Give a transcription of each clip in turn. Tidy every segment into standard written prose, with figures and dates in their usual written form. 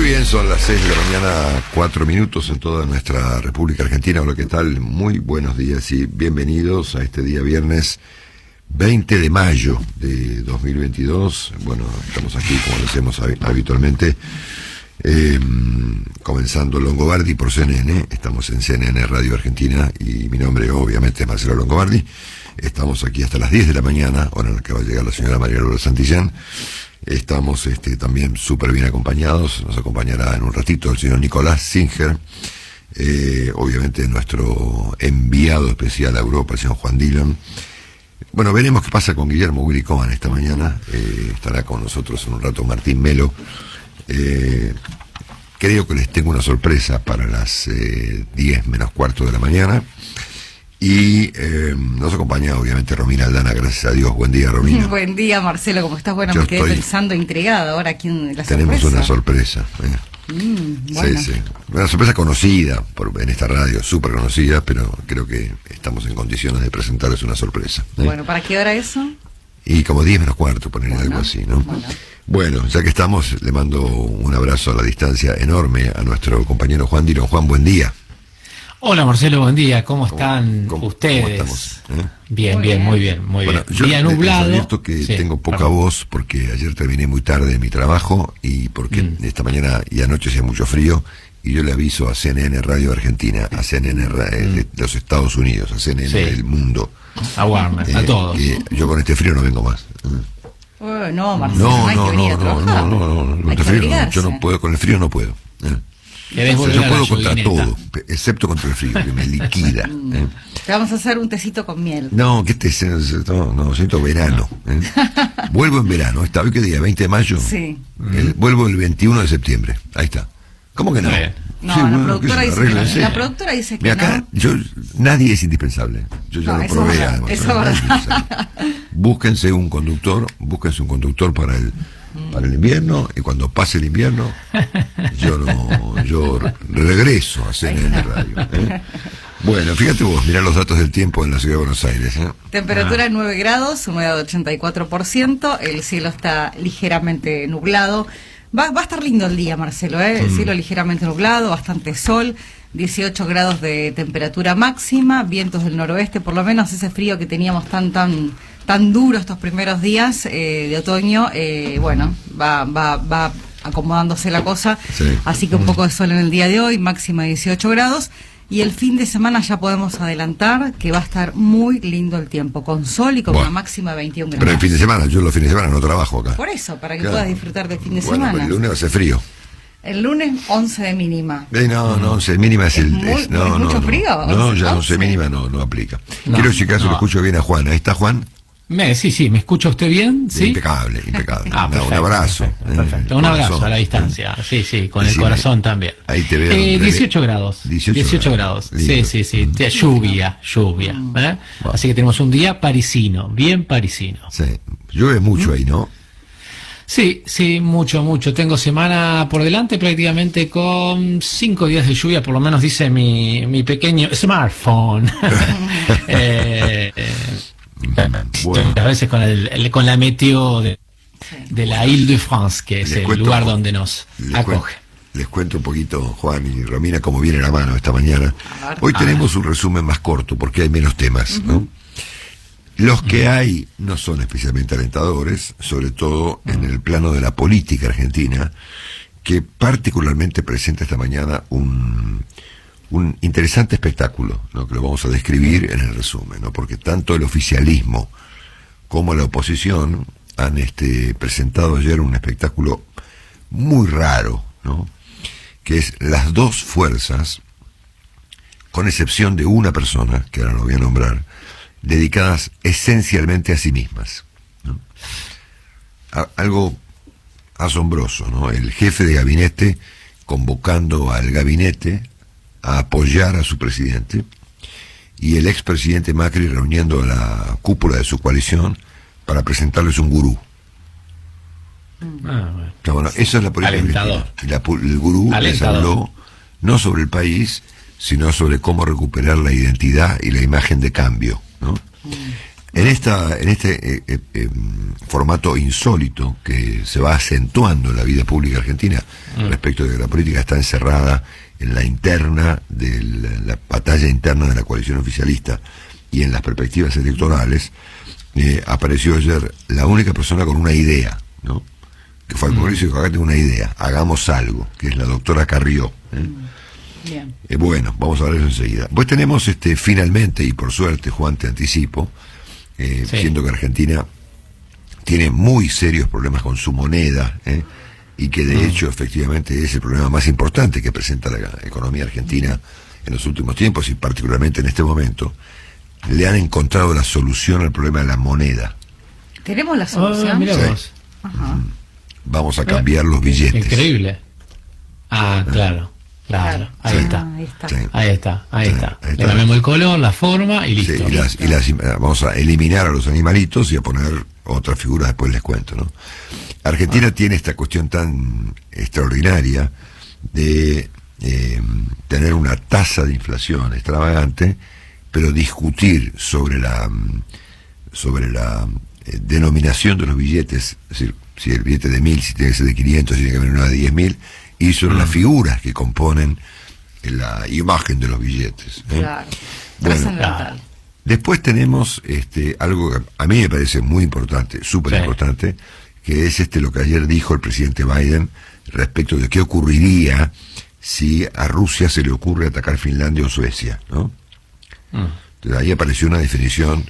Muy bien, son las 6 de la mañana, 4 minutos en toda nuestra República Argentina. Hola, ¿qué tal? Muy buenos días y bienvenidos a este día viernes 20 de mayo de 2022. Bueno, estamos aquí como lo hacemos habitualmente, comenzando Longobardi por CNN. Estamos en CNN Radio Argentina y mi nombre obviamente es Marcelo Longobardi. Estamos aquí hasta las 10 de la mañana, hora en la que va a llegar la señora María Lourdes Santillán. Estamos también súper bien acompañados. Nos acompañará en un ratito el señor Nicolás Singer, obviamente nuestro enviado especial a Europa, el señor Juan Dillon. Bueno, veremos qué pasa con Guillermo Willy Cohen esta mañana. Estará con nosotros en un rato Martín Melo. Creo que les tengo una sorpresa para las 10 menos cuarto de la mañana. Y nos acompaña obviamente Romina Aldana, gracias a Dios. Buen día, Romina. Buen día, Marcelo, ¿cómo estás? Bueno, me quedé pensando, intrigada ahora aquí en la tenemos sorpresa. Una sorpresa. Bueno. Sí. Una sorpresa conocida en esta radio, súper conocida, pero creo que estamos en condiciones de presentarles una sorpresa. Bueno, ¿para qué hora eso? Y como 10 menos cuarto, poner algo así, ¿no? Bueno, ya que estamos, le mando un abrazo a la distancia enorme a nuestro compañero Juan Dillon. Juan, buen día. Hola Marcelo, buen día, ¿cómo están ustedes? ¿Cómo estamos? Bien, muy bien. Bueno, yo día nublado. Les advierto que tengo poca voz porque ayer terminé muy tarde mi trabajo y porque esta mañana y anoche hacía mucho frío y yo le aviso a CNN Radio Argentina, a CNN de los Estados Unidos, a CNN del mundo. A Warner, a todos. Yo con este frío no vengo más. No, Marcelo, no, con este frío yo no puedo, con el frío no puedo. Yo puedo contra todo, excepto contra el frío, que me liquida. Te vamos a hacer un tecito con miel. No, siento verano. Vuelvo en verano. ¿Hoy qué día? ¿20 de mayo? Sí. Vuelvo el 21 de septiembre. Ahí está. ¿Cómo que no? No, sí, la productora dice que acá, no. Nadie es indispensable. Yo ya lo probé. Eso es verdad. Búsquense un conductor para el invierno, y cuando pase el invierno yo regreso a CNN Radio. Bueno, fíjate vos, mirá los datos del tiempo en la ciudad de Buenos Aires. Temperatura 9 grados, humedad 84%, el cielo está ligeramente nublado. Va a estar lindo el día, Marcelo, el cielo ligeramente nublado, bastante sol, 18 grados de temperatura máxima, vientos del noroeste, por lo menos ese frío que teníamos tan duro estos primeros días de otoño, va acomodándose la cosa, así que un poco de sol en el día de hoy, máxima 18 grados, y el fin de semana ya podemos adelantar que va a estar muy lindo el tiempo, con sol y con una máxima de 21 grados. Pero el fin de semana, yo los fines de semana no trabajo acá. Por eso, para que puedas disfrutar del fin de semana. Pero el lunes va a ser frío. El lunes 11 de mínima. No, 11 de mínima es el... ¿Mucho frío? No, ya 11 de mínima no aplica. Quiero decir que lo escucho bien a Juan. Ahí está Juan. Sí, ¿me escucha usted bien? ¿Sí? Impecable. Perfecto, un abrazo. Perfecto, un abrazo a la distancia. Sí, con el corazón también. Ahí te veo. 18 grados. 18 grados. Lindo. Sí. Lluvia. Bueno. Así que tenemos un día parisino, bien parisino. Sí, llueve mucho ahí, ¿no? Sí, mucho. Tengo semana por delante prácticamente con 5 días de lluvia, por lo menos dice mi pequeño smartphone. Bueno. A veces con la meteo de la Île-de-France, que es el lugar donde nos acoge. Les cuento un poquito, Juan y Romina, cómo viene la mano esta mañana. Hoy tenemos un resumen más corto porque hay menos temas, ¿no? Los que hay no son especialmente alentadores, sobre todo en el plano de la política argentina, que particularmente presenta esta mañana un interesante espectáculo, ¿no? Que lo vamos a describir en el resumen, ¿no? Porque tanto el oficialismo como la oposición han presentado ayer un espectáculo muy raro, ¿no? Que es las dos fuerzas, con excepción de una persona, que ahora no voy a nombrar, dedicadas esencialmente a sí mismas, ¿no? Algo asombroso, ¿no? El jefe de gabinete convocando al gabinete a apoyar a su presidente y el expresidente Macri reuniendo a la cúpula de su coalición para presentarles un gurú. Bueno, esa es la política argentina. El gurú les habló no sobre el país, sino sobre cómo recuperar la identidad y la imagen de cambio, ¿no? En este formato insólito que se va acentuando en la vida pública argentina respecto de que la política está encerrada en la interna de la batalla interna de la coalición oficialista y en las perspectivas electorales, apareció ayer la única persona con una idea, ¿no? Que fue al Congreso y dijo: acá tengo una idea, hagamos algo, que es la doctora Carrió. Bien. Bueno, vamos a ver eso enseguida. Pues tenemos finalmente, y por suerte, Juan, te anticipo, siendo que Argentina tiene muy serios problemas con su moneda, y que de hecho efectivamente es el problema más importante que presenta la economía argentina en los últimos tiempos y particularmente en este momento, le han encontrado la solución al problema de la moneda. ¿Tenemos la solución? Mirá Sí. vos. Ajá. Vamos a cambiar los billetes. Increíble. Claro. Ahí Sí. está. Ahí está. Sí. Ahí está. Ahí Le está. cambiamos el color, la forma y listo. Sí, vamos a eliminar a los animalitos y a poner otras figuras, después les cuento, ¿no? Argentina tiene esta cuestión tan extraordinaria de tener una tasa de inflación extravagante, pero discutir sobre la denominación de los billetes, es decir, si el billete de 1.000, si tiene que ser de 500, si tiene que haber uno de 10.000, y sobre las figuras que componen la imagen de los billetes. Claro. Bueno, Trascendental. después tenemos algo que a mí me parece muy importante, súper importante, que es lo que ayer dijo el presidente Biden respecto de qué ocurriría si a Rusia se le ocurre atacar Finlandia o Suecia, ¿no? Entonces, ahí apareció una definición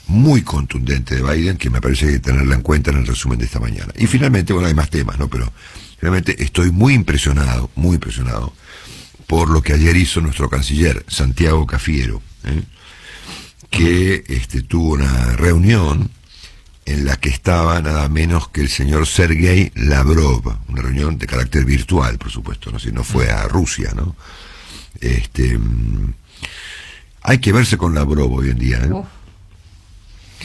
muy contundente de Biden que me parece que hay que tenerla en cuenta en el resumen de esta mañana. Y finalmente, bueno, hay más temas, ¿no? Pero realmente estoy muy impresionado por lo que ayer hizo nuestro canciller, Santiago Cafiero, que tuvo una reunión en la que estaba nada menos que el señor Sergei Lavrov, una reunión de carácter virtual, por supuesto, no, si no fue a Rusia, ¿no? Hay que verse con Lavrov hoy en día, Uf,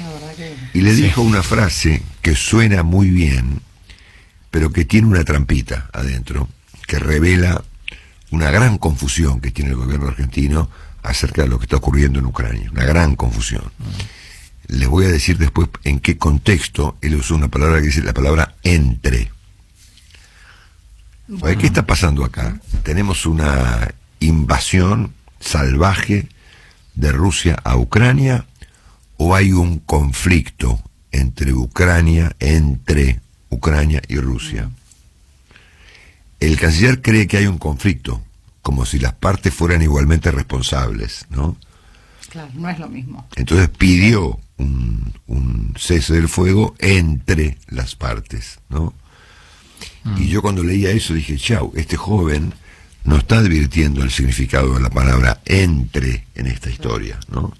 la verdad que... Y le dijo una frase que suena muy bien, pero que tiene una trampita adentro, que revela una gran confusión que tiene el gobierno argentino acerca de lo que está ocurriendo en Ucrania, una gran confusión. Les voy a decir después en qué contexto él usó una palabra que dice la palabra entre. Bueno. ¿Qué está pasando acá? Tenemos una invasión salvaje de Rusia a Ucrania, o hay un conflicto entre Ucrania y Rusia. El canciller cree que hay un conflicto, como si las partes fueran igualmente responsables, ¿no? Claro, no es lo mismo. Entonces pidió un cese del fuego entre las partes, ¿no? Y yo cuando leía eso dije, chau, este joven no está advirtiendo el significado de la palabra entre en esta historia, ¿no?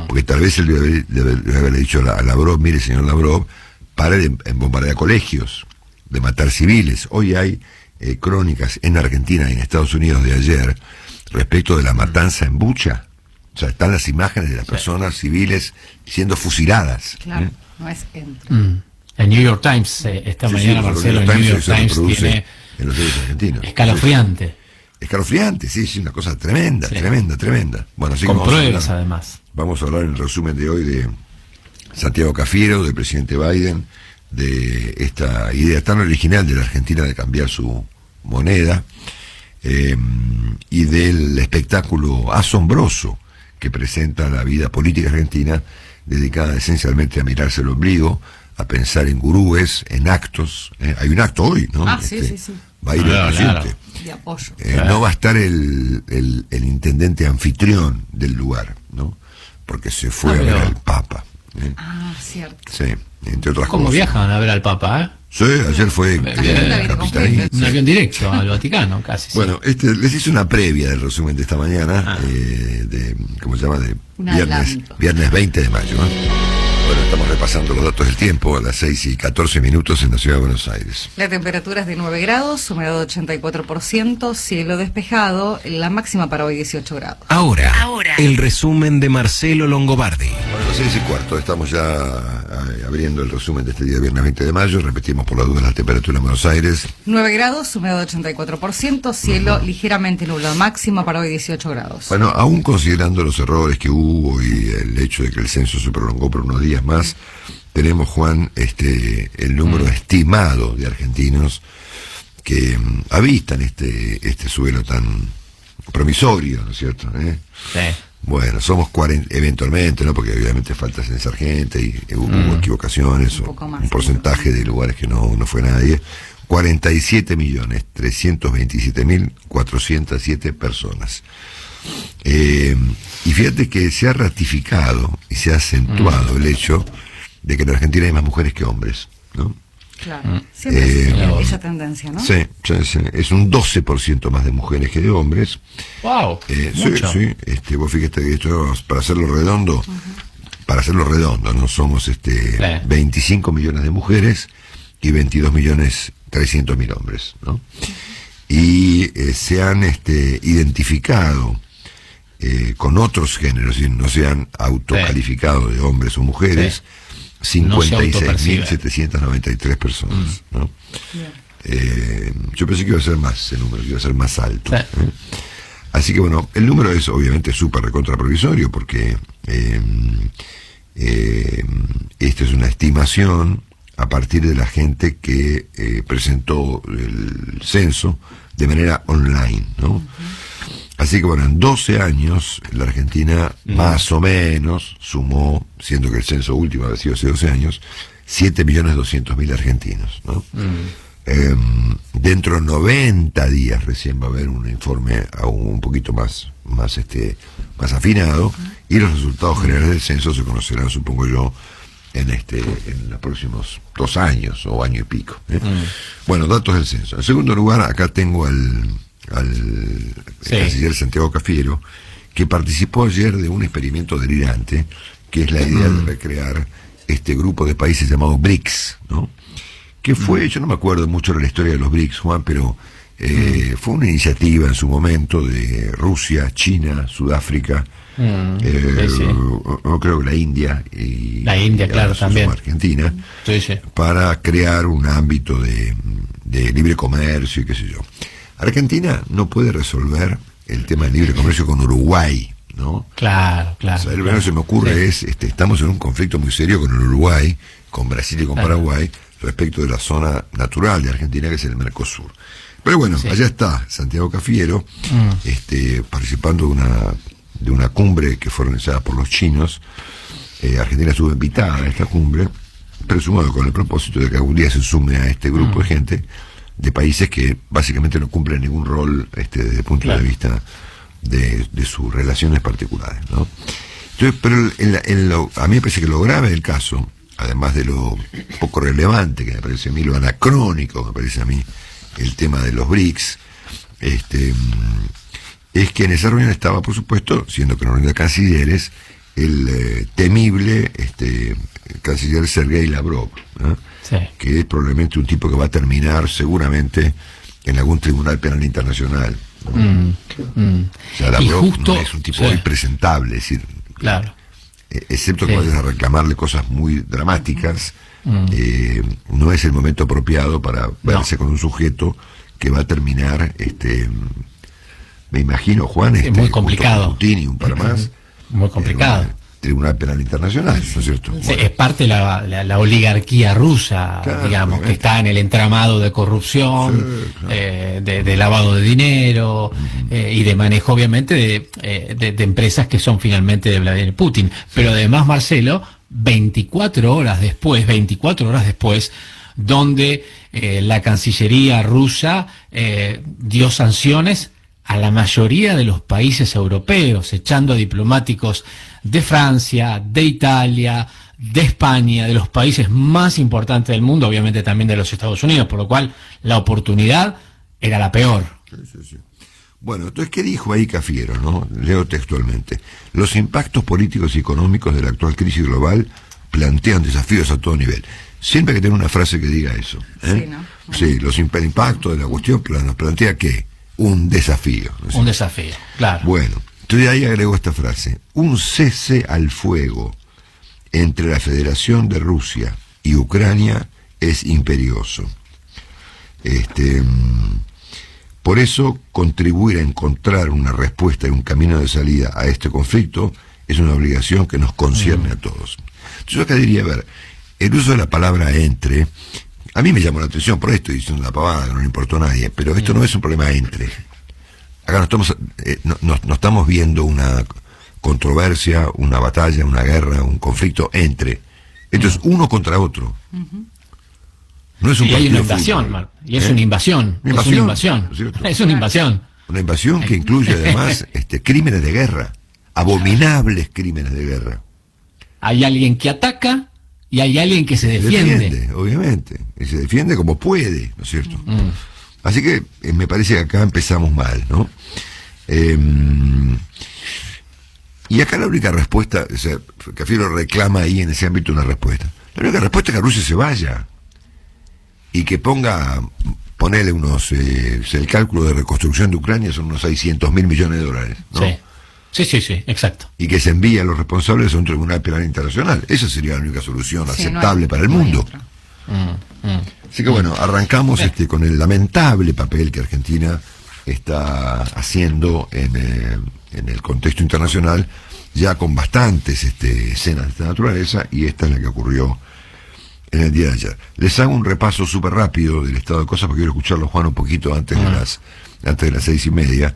Porque tal vez él debe haberle dicho a Lavrov: mire, señor Lavrov, pare de bombardear colegios, de matar civiles. Hoy hay crónicas en Argentina y en Estados Unidos de ayer respecto de la matanza en Bucha. O sea, están las imágenes de las personas civiles siendo fusiladas. Claro, no es entre. El New York Times, esta mañana, Marcelo, el New York Times tiene en los medios argentinos. Escalofriante. Escalofriante, sí, una cosa tremenda, Sí. tremenda. Bueno, así que Con pruebas, además. Vamos a hablar en el resumen de hoy de Santiago Cafiero, del presidente Biden, de esta idea tan original de la Argentina de cambiar su moneda, y del espectáculo asombroso que presenta la vida política argentina, dedicada esencialmente a mirarse el ombligo, a pensar en gurúes, en actos. Hay un acto hoy, ¿no? Sí. Va a ir el presidente. De apoyo. No va a estar el intendente anfitrión del lugar, ¿no? Porque se fue a ver al Papa. Cierto. Sí, entre otras ¿Cómo cosas. viajan a ver al Papa, eh? Sí, ayer fue capitanía. Un avión directo al Vaticano, casi. Bueno, les hice una previa del resumen de esta mañana, ¿cómo se llama? De viernes 20 de mayo, ¿no? Bueno, estamos repasando los datos del tiempo a las 6:14 en la ciudad de Buenos Aires. La temperatura es de 9 grados, humedad 84%, cielo despejado, la máxima para hoy 18 grados. Ahora, el resumen de Marcelo Longobardi. Bueno, 6:15, estamos ya abriendo el resumen de este día viernes 20 de mayo. Repetimos por la duda la temperatura en Buenos Aires. 9 grados, humedad 84%, cielo ligeramente nublado, máxima para hoy 18 grados. Bueno, aún considerando los errores que hubo y el hecho de que el censo se prolongó por unos días más, tenemos, Juan, el número estimado de argentinos que avistan este suelo tan promisorio, ¿no es cierto? Sí. Bueno, somos 40, eventualmente, ¿no? Porque obviamente falta censar gente y hubo equivocaciones, un porcentaje de lugares que no fue nadie. 47.327.407 personas. Y fíjate que se ha ratificado y se ha acentuado el hecho de que en Argentina hay más mujeres que hombres, ¿no? Claro, siempre esa tendencia, ¿no? Sí, es un 12% más de mujeres que de hombres. Wow, mucho. Sí, vos fíjate que esto, para hacerlo redondo, no somos 25 millones de mujeres y 22.300.000 hombres, ¿no? Y se han identificado con otros géneros, y no se han autocalificado de hombres o mujeres. 56.793 personas, ¿no? Yo pensé que iba a ser más ese número, que iba a ser más alto. Así que bueno, el número es obviamente súper recontra provisorio porque esta es una estimación a partir de la gente que presentó el censo de manera online, ¿no? Así que bueno, en 12 años la Argentina más o menos sumó, siendo que el censo último había sido hace 12 años, 7.200.000 argentinos, ¿no? Dentro de 90 días recién va a haber un informe aún un poquito más afinado, y los resultados generales del censo se conocerán, supongo yo, en los próximos 2 años o año y pico. Bueno, datos del censo. En segundo lugar, acá tengo al canciller Santiago Cafiero, que participó ayer de un experimento delirante, que es la idea de recrear este grupo de países llamado BRICS, ¿no? Que fue, yo no me acuerdo mucho de la historia de los BRICS, Juan, pero fue una iniciativa en su momento de Rusia, China, Sudáfrica, no creo que la India y claro, también Argentina, para crear un ámbito de libre comercio y qué sé yo. Argentina no puede resolver el tema del libre comercio con Uruguay, ¿no? Claro. O sea, lo primero que se me ocurre es, estamos en un conflicto muy serio con el Uruguay, con Brasil y con Paraguay, respecto de la zona natural de Argentina, que es el Mercosur. Pero bueno, allá está Santiago Cafiero, participando de una cumbre que fue organizada por los chinos. Argentina estuvo invitada a esta cumbre, presumado con el propósito de que algún día se sume a este grupo de gente de países que básicamente no cumplen ningún rol desde el punto de vista de sus relaciones particulares, ¿no? Entonces, pero a mí me parece que lo grave del caso, además de lo poco relevante que me parece a mí, lo anacrónico que me parece a mí el tema de los BRICS, es que en esa reunión estaba, por supuesto, siendo que una reunión de cancilleres, el temible canciller Sergei Lavrov, ¿no? Que es probablemente un tipo que va a terminar seguramente en algún tribunal penal internacional, ¿no? O sea, Lavrov no es un tipo impresentable, es decir, excepto que vayas a reclamarle cosas muy dramáticas, no es el momento apropiado para verse con un sujeto que va a terminar, me imagino, Juan, es muy complicado, junto con Putin y un par más, muy complicado. Tribunal Penal Internacional, ¿no es cierto? Sí, bueno. Es parte de la oligarquía rusa, digamos, que está en el entramado de corrupción, de lavado de dinero, y de manejo, obviamente, de empresas que son finalmente de Vladimir Putin. Pero además, Marcelo, 24 horas después, donde la Cancillería rusa dio sanciones a la mayoría de los países europeos, echando a diplomáticos de Francia, de Italia, de España, de los países más importantes del mundo, obviamente también de los Estados Unidos, por lo cual la oportunidad era la peor. Sí. Bueno, entonces, ¿qué dijo ahí Cafiero, no? Leo textualmente. Los impactos políticos y económicos de la actual crisis global plantean desafíos a todo nivel. Siempre hay que tener una frase que diga eso, ¿eh? Sí, los impactos de la cuestión nos plantea ¿qué? Un desafío, ¿no? Un desafío, claro. Bueno, entonces ahí agregó esta frase: un cese al fuego entre la Federación de Rusia y Ucrania es imperioso. Por eso, contribuir a encontrar una respuesta y un camino de salida a este conflicto es una obligación que nos concierne a todos. Entonces yo acá diría, a ver, el uso de la palabra entre, a mí me llamó la atención, por ahí estoy diciendo una pavada que no le importó a nadie, pero esto no es un problema entre. Acá no estamos viendo una controversia, una batalla, una guerra, un conflicto entre. Esto es uno contra otro. No es un y hay una partido de invasión, fútbol. Mar, y es una invasión. Una Es una invasión, invasión. ¿no es cierto? Es una invasión. Una invasión que incluye además crímenes de guerra, abominables crímenes de guerra. Hay alguien que ataca y hay alguien que se defiende. Obviamente, y se defiende como puede, ¿no es cierto? Así que me parece que acá empezamos mal, ¿no? Y acá la única respuesta, o sea, Cafiero reclama ahí en ese ámbito una respuesta. La única respuesta es que Rusia se vaya y que ponele unos, el cálculo de reconstrucción de Ucrania son unos 600.000 millones de dólares, ¿no? Sí, exacto. Y que se envíe a los responsables a un tribunal penal internacional. Esa sería la única solución aceptable para el no hay mundo. otra. Así que bueno, arrancamos con el lamentable papel que Argentina está haciendo en el contexto internacional, ya con bastantes escenas de esta naturaleza, y esta es la que ocurrió en el día de ayer. Les hago un repaso súper rápido del estado de cosas, porque quiero escucharlo, Juan, un poquito antes de las 6:30,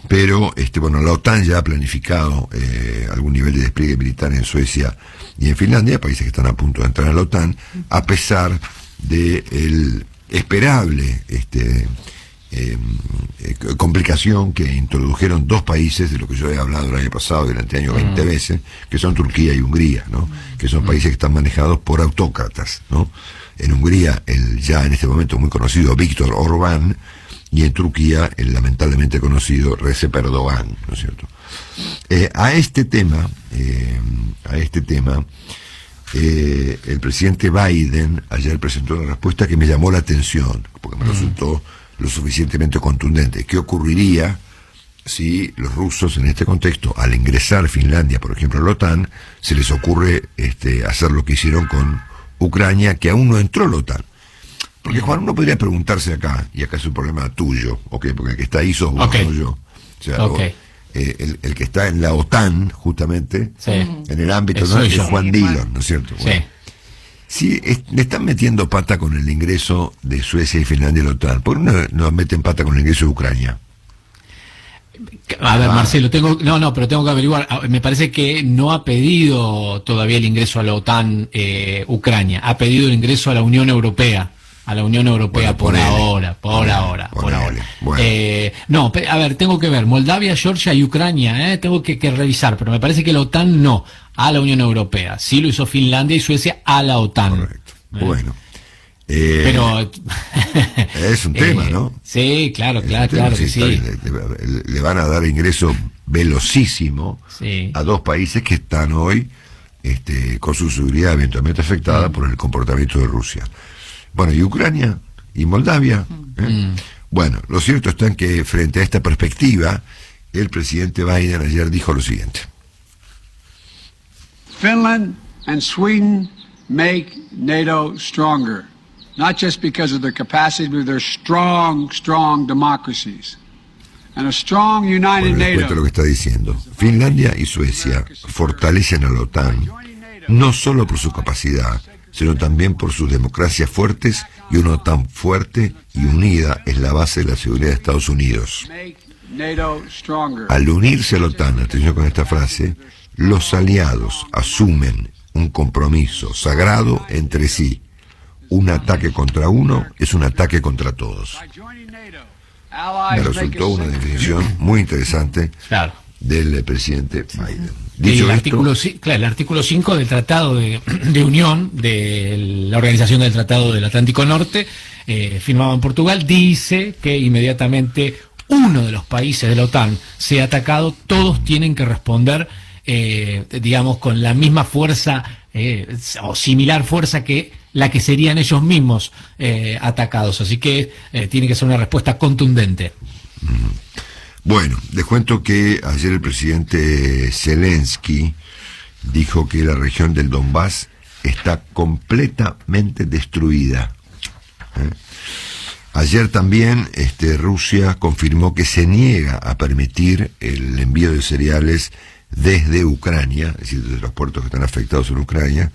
pero bueno, la OTAN ya ha planificado algún nivel de despliegue militar en Suecia y en Finlandia, países que están a punto de entrar a la OTAN, a pesar de el esperable complicación que introdujeron dos países, de lo que yo he hablado el año pasado y durante el año 20 veces, que son Turquía y Hungría, ¿no? Que son países que están manejados por autócratas, ¿no? En Hungría, el ya en este momento muy conocido Víctor Orbán, y en Turquía, el lamentablemente conocido Recep Erdogan, ¿no es cierto? A este tema, el presidente Biden ayer presentó una respuesta que me llamó la atención, porque me resultó lo suficientemente contundente. ¿Qué ocurriría si los rusos en este contexto, al ingresar Finlandia, por ejemplo, a la OTAN, se les ocurre hacer lo que hicieron con Ucrania, que aún no entró a la OTAN? Porque, Juan, uno podría preguntarse acá, y acá es un problema tuyo, ¿okay? Porque el que está ahí sos vos, no yo. O sea, el que está en la OTAN, justamente, en el ámbito, ¿no? Es Juan Dillon, ¿no es cierto? Bueno, si le están metiendo pata con el ingreso de Suecia y Finlandia a la OTAN, ¿por qué no meten pata con el ingreso de Ucrania? A ver, Marcelo, pero tengo que averiguar. Me parece que no ha pedido todavía el ingreso a la OTAN Ucrania, ha pedido el ingreso a la Unión Europea. A la Unión Europea, bueno, por ahora. Bueno. No, a ver, tengo que ver, Moldavia, Georgia y Ucrania, tengo que revisar, pero me parece que la OTAN no, a la Unión Europea. Sí lo hizo Finlandia y Suecia a la OTAN. Correcto. Bueno. Pero es un tema, ¿no? Sí, claro que sí. Le van a dar ingreso velocísimo a dos países que están hoy con su seguridad eventualmente afectada por el comportamiento de Rusia. Bueno, y Ucrania y Moldavia. Bueno, lo cierto está en que frente a esta perspectiva, el presidente Biden ayer dijo lo siguiente. Finland and Sweden make NATO stronger, not just because of their capacity, but they're strong democracies. And a strong united Les cuento NATO. lo que está diciendo. Finlandia y Suecia fortalecen a la OTAN, no solo por su capacidad, sino también por sus democracias fuertes, y una OTAN fuerte y unida es la base de la seguridad de Estados Unidos. Al unirse a la OTAN, atención con esta frase, los aliados asumen un compromiso sagrado entre sí. Un ataque contra uno es un ataque contra todos. Me resultó una definición muy interesante del presidente Biden. Dicho el artículo 5 del Tratado de Unión, de la Organización del Tratado del Atlántico Norte, firmado en Portugal, dice que inmediatamente uno de los países de la OTAN sea atacado, todos tienen que responder, digamos, con la misma fuerza o similar fuerza que la que serían ellos mismos atacados. Así que tiene que ser una respuesta contundente. Bueno, les cuento que ayer el presidente Zelensky dijo que la región del Donbass está completamente destruida. Ayer también Rusia confirmó que se niega a permitir el envío de cereales desde Ucrania, es decir, desde los puertos que están afectados en Ucrania,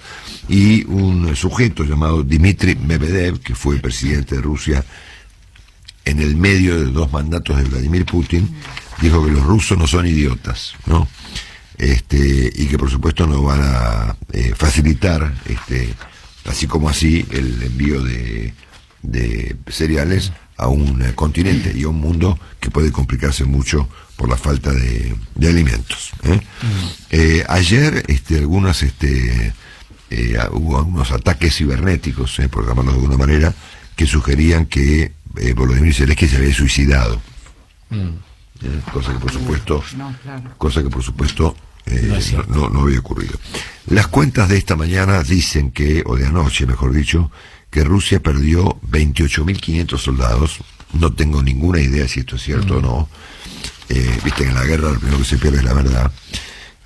y un sujeto llamado Dmitry Medvedev, que fue presidente de Rusia en el medio de 2 mandatos de Vladimir Putin, dijo que los rusos no son idiotas, ¿no? Y que por supuesto no van a facilitar, así como así, el envío de cereales a un continente y a un mundo que puede complicarse mucho por la falta de alimentos. Ayer hubo algunos ataques cibernéticos, por llamarlos de alguna manera, que sugerían que Volodymyr Zelensky se había suicidado. Cosa que por supuesto no había ocurrido. Las cuentas de esta mañana dicen que, o de anoche mejor dicho, que Rusia perdió 28.500 soldados. No tengo ninguna idea si esto es cierto o no. Viste que en la guerra lo primero que se pierde es la verdad.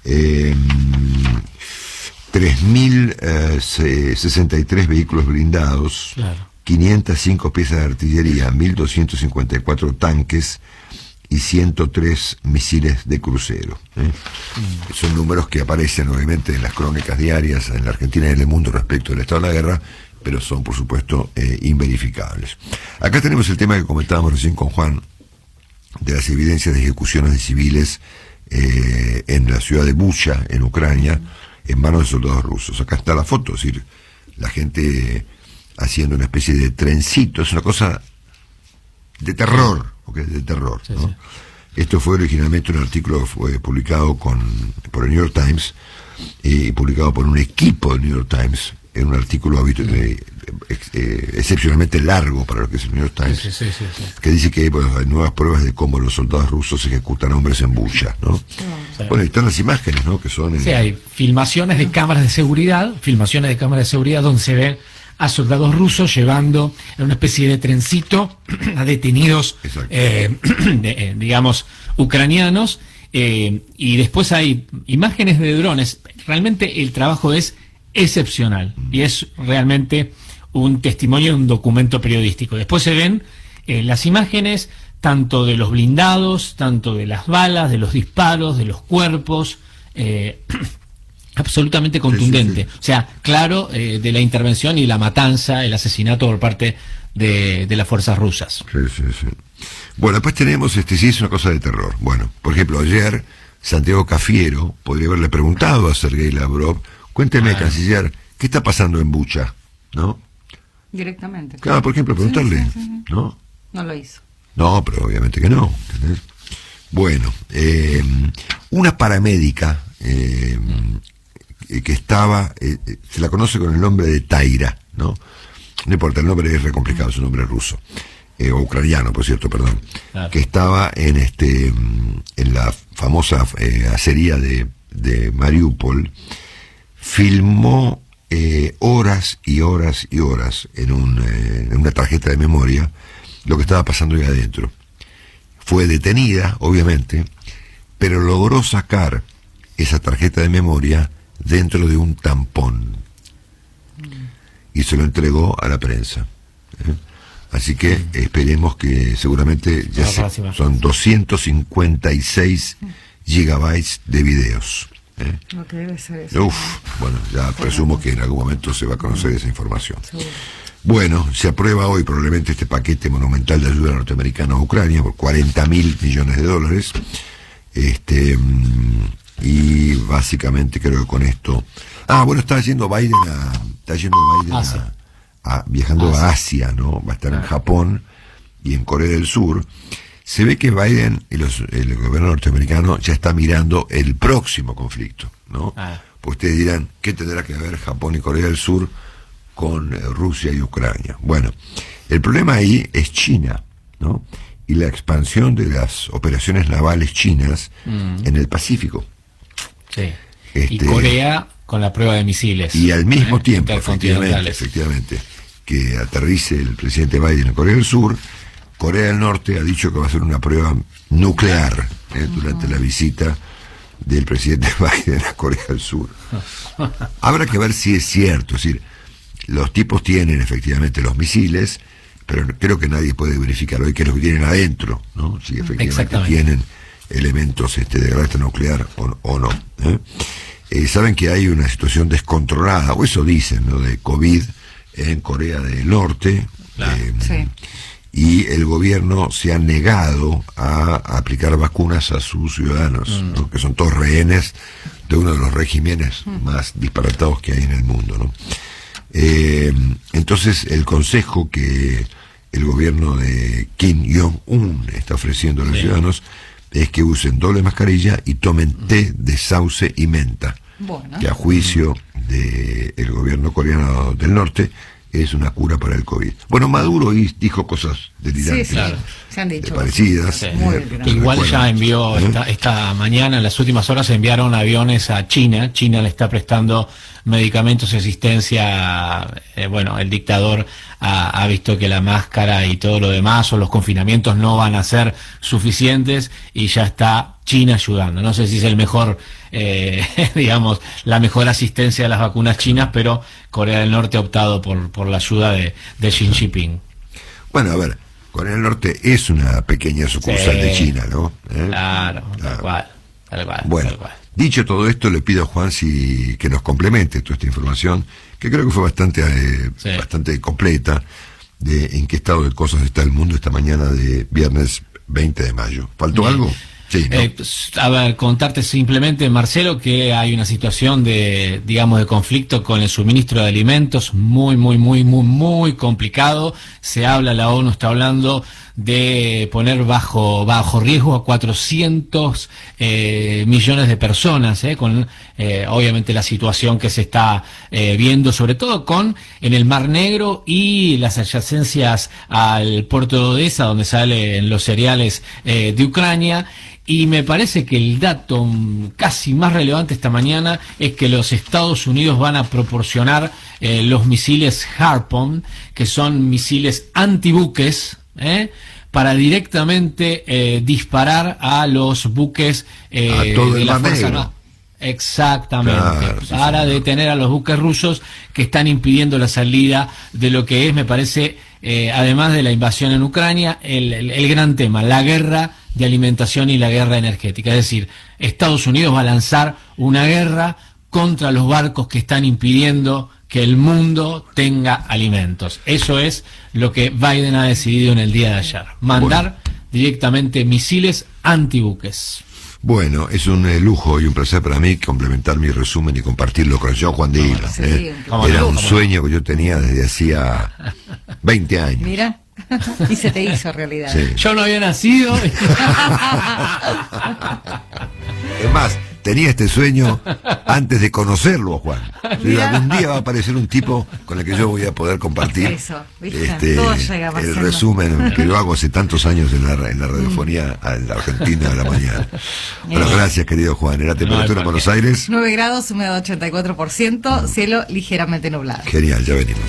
3.063 vehículos blindados, claro. 505 piezas de artillería, 1.254 tanques y 103 misiles de crucero. Son números que aparecen obviamente en las crónicas diarias en la Argentina y en el mundo respecto del estado de la guerra, pero son por supuesto inverificables. Acá tenemos el tema que comentábamos recién con Juan, de las evidencias de ejecuciones de civiles en la ciudad de Bucha, en Ucrania, en manos de soldados rusos. Acá está la foto, es decir, la gente haciendo una especie de trencito, es una cosa de terror, de terror, sí, ¿no? Sí. Esto fue originalmente un artículo publicado por el New York Times y publicado por un equipo del New York Times, en un artículo excepcionalmente largo para lo que es el New York Times, sí. Que dice que hay nuevas pruebas de cómo los soldados rusos ejecutan hombres en Bucha, ¿no? Sí. Bueno, y están las imágenes, ¿no? Que son sí, hay filmaciones de cámaras de seguridad donde se ve a soldados rusos llevando en una especie de trencito a detenidos, digamos, ucranianos, y después hay imágenes de drones. Realmente el trabajo es excepcional y es realmente un testimonio, un documento periodístico. Después se ven las imágenes tanto de los blindados, tanto de las balas, de los disparos, de los cuerpos, absolutamente contundente. Sí. O sea, claro, de la intervención y la matanza, el asesinato por parte de las fuerzas rusas. Sí. Bueno, después tenemos, sí, es una cosa de terror. Bueno, por ejemplo, ayer Santiago Cafiero podría haberle preguntado a Sergei Lavrov: cuénteme, canciller, ¿qué está pasando en Bucha? ¿No? Directamente. Claro, por ejemplo, preguntarle, sí. ¿No? No lo hizo. No, pero obviamente que no. ¿Entendés? Bueno, una paramédica que estaba, se la conoce con el nombre de Taira, ¿no? No importa, el nombre es re complicado, es un nombre ruso, o ucraniano, por cierto, perdón, claro. Que estaba en la famosa acería de Mariupol. Filmó horas y horas y horas en una tarjeta de memoria lo que estaba pasando ahí adentro. Fue detenida, obviamente, pero logró sacar esa tarjeta de memoria dentro de un tampón y se lo entregó a la prensa. Así que esperemos que seguramente ya son 256 gigabytes de videos. Lo que debe ser eso. Bueno, ya presumo que en algún momento se va a conocer esa información. Bueno, se aprueba hoy probablemente este paquete monumental de ayuda norteamericana a Ucrania por $40.000 millones. Y básicamente creo que con esto... está yendo Biden viajando a Asia, ¿no? Va a estar en Japón y en Corea del Sur. Se ve que Biden y el gobierno norteamericano ya está mirando el próximo conflicto, ¿no? Pues ustedes dirán, ¿qué tendrá que ver Japón y Corea del Sur con Rusia y Ucrania? Bueno, el problema ahí es China, ¿no? Y la expansión de las operaciones navales chinas en el Pacífico. Sí. Y Corea con la prueba de misiles. Y al mismo tiempo, efectivamente, que aterrice el presidente Biden en Corea del Sur, Corea del Norte ha dicho que va a hacer una prueba nuclear durante la visita del presidente Biden a Corea del Sur. Habrá que ver si es cierto, es decir, los tipos tienen efectivamente los misiles, pero creo que nadie puede verificar hoy qué es lo que tienen adentro, ¿no? Si efectivamente tienen elementos de carácter nuclear o no. Saben que hay una situación descontrolada, o eso dicen, ¿no?, de COVID en Corea del Norte. Claro. Sí. Y el gobierno se ha negado a aplicar vacunas a sus ciudadanos, ¿no?, que son todos rehenes de uno de los regímenes más disparatados que hay en el mundo, ¿no? Entonces el consejo que el gobierno de Kim Jong-un está ofreciendo a los ciudadanos es que usen doble mascarilla y tomen té de sauce y menta, que a juicio del gobierno coreano del norte es una cura para el COVID. Bueno, Maduro dijo cosas delirantes, sí, claro, se han dicho parecidas. Sí. Igual ya envió esta mañana, en las últimas horas se enviaron aviones a China. China le está prestando medicamentos y asistencia. Bueno, el dictador ha visto que la máscara y todo lo demás o los confinamientos no van a ser suficientes y ya está China ayudando. No sé si es el mejor, digamos, la mejor asistencia de las vacunas chinas, pero Corea del Norte ha optado por la ayuda de Xi Jinping. Bueno, a ver, Corea del Norte es una pequeña sucursal de China, ¿no? Claro, tal cual. Bueno, tal cual. Dicho todo esto, le pido a Juan que nos complemente toda esta información, que creo que fue bastante completa, de en qué estado de cosas está el mundo esta mañana de viernes 20 de mayo. ¿Faltó algo? Sí, ¿no? A ver, contarte simplemente, Marcelo, que hay una situación de conflicto con el suministro de alimentos muy complicado. Se habla, la ONU está hablando de poner bajo riesgo a 400 millones de personas, con obviamente la situación que se está viendo, sobre todo en el Mar Negro y las adyacencias al puerto de Odessa, donde salen los cereales de Ucrania. Y me parece que el dato casi más relevante esta mañana es que los Estados Unidos van a proporcionar los misiles Harpoon, que son misiles antibuques, para directamente disparar a los buques de la Fuerza Armada. Exactamente, claro, para detener a los buques rusos que están impidiendo la salida de lo que es, me parece, además de la invasión en Ucrania, el gran tema, la guerra de alimentación y la guerra energética. Es decir, Estados Unidos va a lanzar una guerra contra los barcos que están impidiendo que el mundo tenga alimentos. Eso es lo que Biden ha decidido en el día de ayer. Mandar directamente misiles antibuques. Bueno, es un lujo y un placer para mí complementar mi resumen y compartirlo con el señor Juan de Hila. Era un sueño que yo tenía desde hacía 20 años. Mira, y se te hizo realidad. Sí. Yo no había nacido. Es más, tenía este sueño antes de conocerlo a Juan. Algún día va a aparecer un tipo con el que yo voy a poder compartir eso, ¿viste? Todo llega el resumen que yo hago hace tantos años en la radiofonía en la Argentina de la mañana. Bueno, gracias, querido Juan. ¿La temperatura en Buenos Aires? 9 grados, humedad 84%, cielo ligeramente nublado. Genial, ya venimos.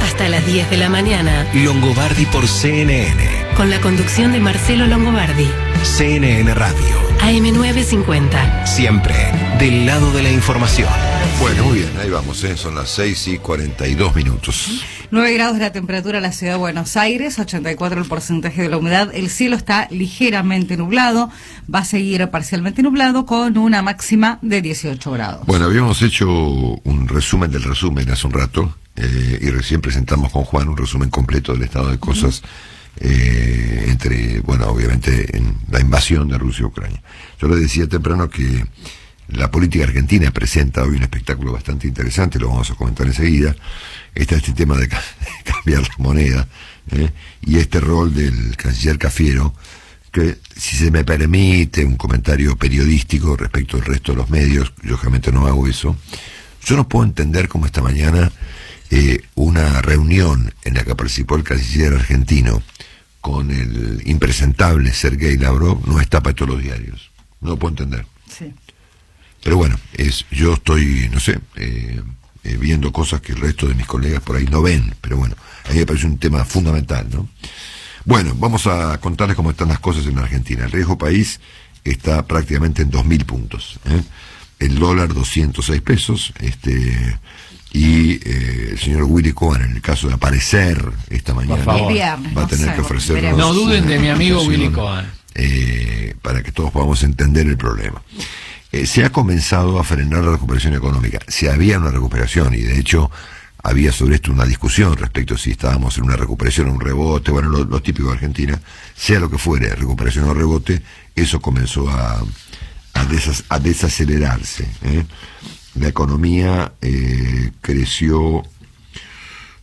Hasta las 10 de la mañana. Longobardi por CNN. Con la conducción de Marcelo Longobardi. CNN Radio. AM950. Siempre del lado de la información. Bueno, muy bien, ahí vamos, son las 6:42. 9 grados de la temperatura en la ciudad de Buenos Aires, 84 el porcentaje de la humedad, el cielo está ligeramente nublado, va a seguir parcialmente nublado con una máxima de 18 grados. Bueno, habíamos hecho un resumen del resumen hace un rato, y recién presentamos con Juan un resumen completo del estado de cosas, obviamente en la invasión de Rusia a Ucrania. Yo le decía temprano que la política argentina presenta hoy un espectáculo bastante interesante, lo vamos a comentar enseguida. Está este tema de cambiar la moneda, y este rol del canciller Cafiero, que, si se me permite un comentario periodístico respecto al resto de los medios, yo realmente no hago eso. Yo no puedo entender cómo esta mañana una reunión en la que participó el canciller argentino con el impresentable Sergei Lavrov no está para todos los diarios. No lo puedo entender. Sí. Pero bueno, yo estoy, no sé, viendo cosas que el resto de mis colegas por ahí no ven, pero bueno, a mí me parece un tema fundamental, ¿no? Bueno, vamos a contarles cómo están las cosas en Argentina. El riesgo país está prácticamente en 2.000 puntos. El dólar 206 pesos, y el señor Willy Cohen, en el caso de aparecer esta mañana, favor. El viernes, va a no tener sé, que ofrecernos veremos. No duden de mi una amigo Willy explicación, Cohen. para que todos podamos entender el problema. Se ha comenzado a frenar la recuperación económica. Si había una recuperación, y de hecho había sobre esto una discusión respecto a si estábamos en una recuperación o un rebote, bueno, lo típico de Argentina, sea lo que fuere, recuperación o rebote, eso comenzó a desacelerarse. La economía creció,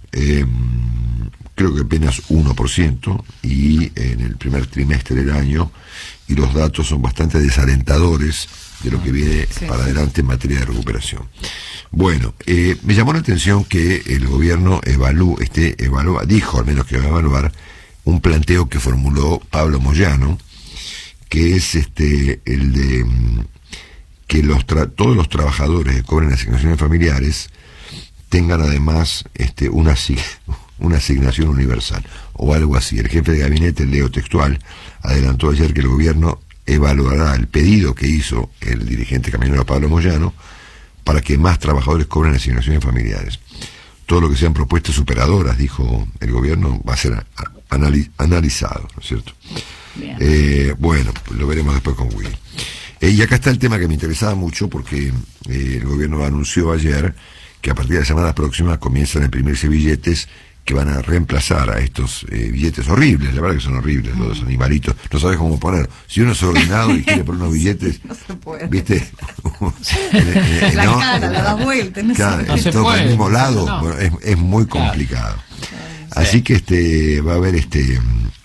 creo que apenas 1%, y en el primer trimestre del año, y los datos son bastante desalentadores de lo que viene para adelante en materia de recuperación. Bueno, me llamó la atención que el gobierno dijo al menos que va a evaluar un planteo que formuló Pablo Moyano, que es el de que todos los trabajadores que cobren asignaciones familiares tengan además una asignación universal o algo así. El jefe de gabinete, leo textual, adelantó ayer que el gobierno evaluará el pedido que hizo el dirigente camionero Pablo Moyano para que más trabajadores cobren asignaciones familiares. Todo lo que sean propuestas superadoras, dijo el gobierno, va a ser analizado, ¿no es cierto? Bueno, lo veremos después con Willy. Y acá está el tema que me interesaba mucho, porque el gobierno anunció ayer que a partir de la semana próxima comienzan a imprimirse billetes que van a reemplazar a estos billetes horribles. La verdad que son horribles, los animalitos, no sabes cómo poner. Si uno es ordenado y quiere poner unos billetes, no se puede. ¿viste? La cara, la das vuelta, no claro, se puede. todo al mismo lado, no. bueno, es muy complicado. Así que va a haber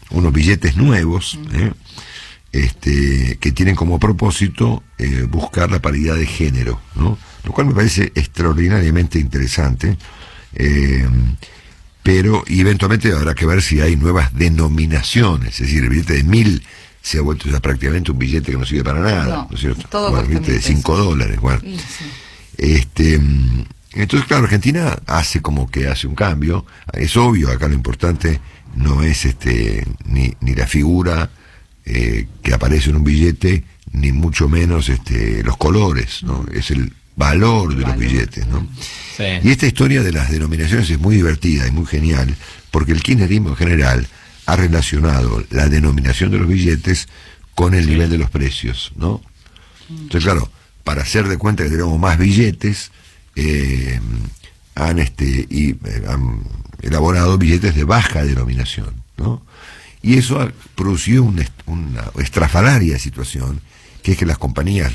unos billetes nuevos, que tienen como propósito buscar la paridad de género, ¿no? Lo cual me parece extraordinariamente interesante, pero eventualmente habrá que ver si hay nuevas denominaciones. Es decir, el billete de 1.000 se ha vuelto ya prácticamente un billete que no sirve para nada, ¿no es cierto? Todo bueno, el billete de $5, bueno. Sí. Entonces, claro, Argentina hace como que hace un cambio. Es obvio, acá lo importante no es ni la figura que aparece en un billete, ni mucho menos los colores, ¿no? Es el valor de los billetes, ¿no? Sí. Y esta historia de las denominaciones es muy divertida y muy genial, porque el kirchnerismo en general ha relacionado la denominación de los billetes con el nivel de los precios, ¿no? Entonces, claro, para hacer de cuenta que tenemos más billetes, han elaborado billetes de baja denominación, ¿no? Y eso ha producido una estrafalaria situación, que es que las compañías,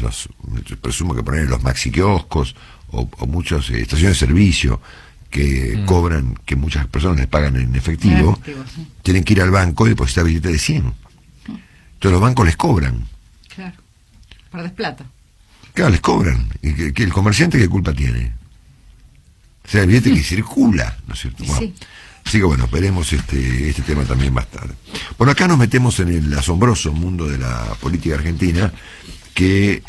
presumo que ponen los maxi kioscos o muchas estaciones de servicio que cobran, que muchas personas les pagan en efectivo, Sí. tienen que ir al banco y depositar billetes de 100. Entonces los bancos les cobran. Claro. Perdés plata. Claro, les cobran. ¿Y que el comerciante qué culpa tiene? O sea, el billete que circula, ¿no es cierto? Bueno, Sí. así que bueno, veremos este tema también más tarde. Bueno, acá nos metemos en el asombroso mundo de la política argentina, que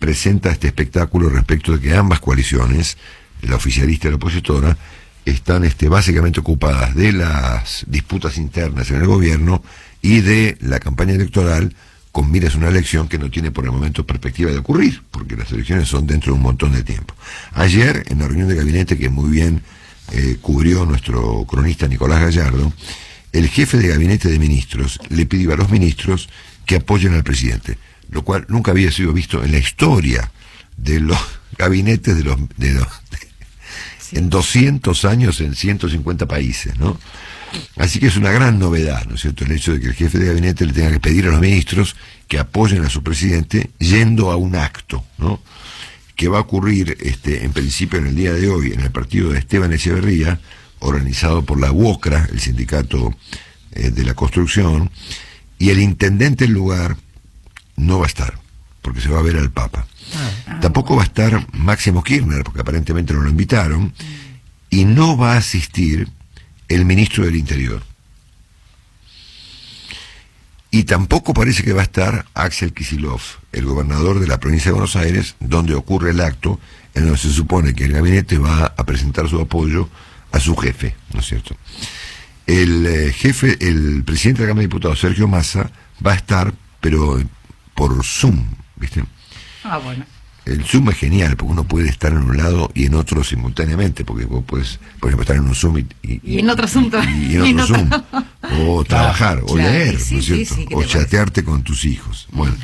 presenta este espectáculo respecto de que ambas coaliciones, la oficialista y la opositora, están básicamente ocupadas de las disputas internas en el gobierno y de la campaña electoral, con miras a una elección que no tiene por el momento perspectiva de ocurrir, porque las elecciones son dentro de un montón de tiempo. Ayer, en la reunión de gabinete que muy bien cubrió nuestro cronista Nicolás Gallardo, el jefe de gabinete de ministros le pidió a los ministros que apoyen al presidente, lo cual nunca había sido visto en la historia de los gabinetes en 200 años en 150 países, ¿no? Así que es una gran novedad, ¿no es cierto?, el hecho de que el jefe de gabinete le tenga que pedir a los ministros que apoyen a su presidente yendo a un acto, ¿no?, que va a ocurrir en principio en el día de hoy en el partido de Esteban Echeverría, organizado por la UOCRA, el sindicato de la construcción, y el intendente del lugar no va a estar, porque se va a ver al Papa. Tampoco va a estar Máximo Kirchner, porque aparentemente no lo invitaron, y no va a asistir el ministro del Interior. Y tampoco parece que va a estar Axel Kicillof, el gobernador de la provincia de Buenos Aires, donde ocurre el acto en donde se supone que el gabinete va a presentar su apoyo a su jefe, ¿no es cierto? El presidente de la Cámara de Diputados, Sergio Massa, va a estar, pero por Zoom, ¿viste? Ah, bueno. El Zoom es genial, porque uno puede estar en un lado y en otro simultáneamente, porque vos puedes, por ejemplo, estar en un Zoom y en otro Zoom y en otro Zoom, o trabajar, o claro, leer, sí, ¿no es sí, cierto? sí, ¿qué O te chatearte con tus hijos. Bueno,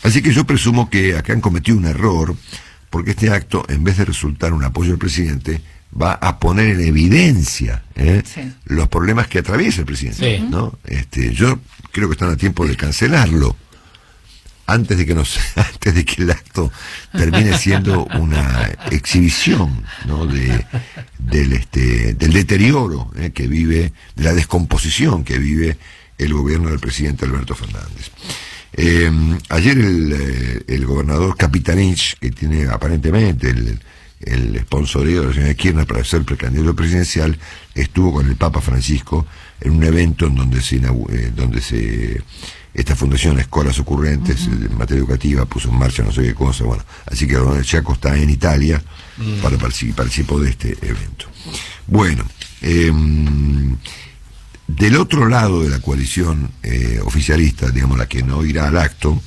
así que yo presumo que acá han cometido un error, porque este acto, en vez de resultar un apoyo al presidente, va a poner en evidencia Sí. los problemas que atraviesa el presidente, Sí. ¿no? Yo creo que están a tiempo de cancelarlo antes de que antes de que el acto termine siendo una exhibición, ¿no? del deterioro que vive, de la descomposición que vive el gobierno del presidente Alberto Fernández. Ayer el gobernador Capitanich, que tiene aparentemente el sponsoreo de la señora Kirchner para ser precandidato presidencial, estuvo con el Papa Francisco en un evento en donde esta fundación Escuelas Ocurrentes en materia educativa puso en marcha no sé qué cosa. Bueno, así que el gobernador Chaco está en Italia para participó de este evento. Bueno, del otro lado de la coalición oficialista, digamos la que no irá al acto,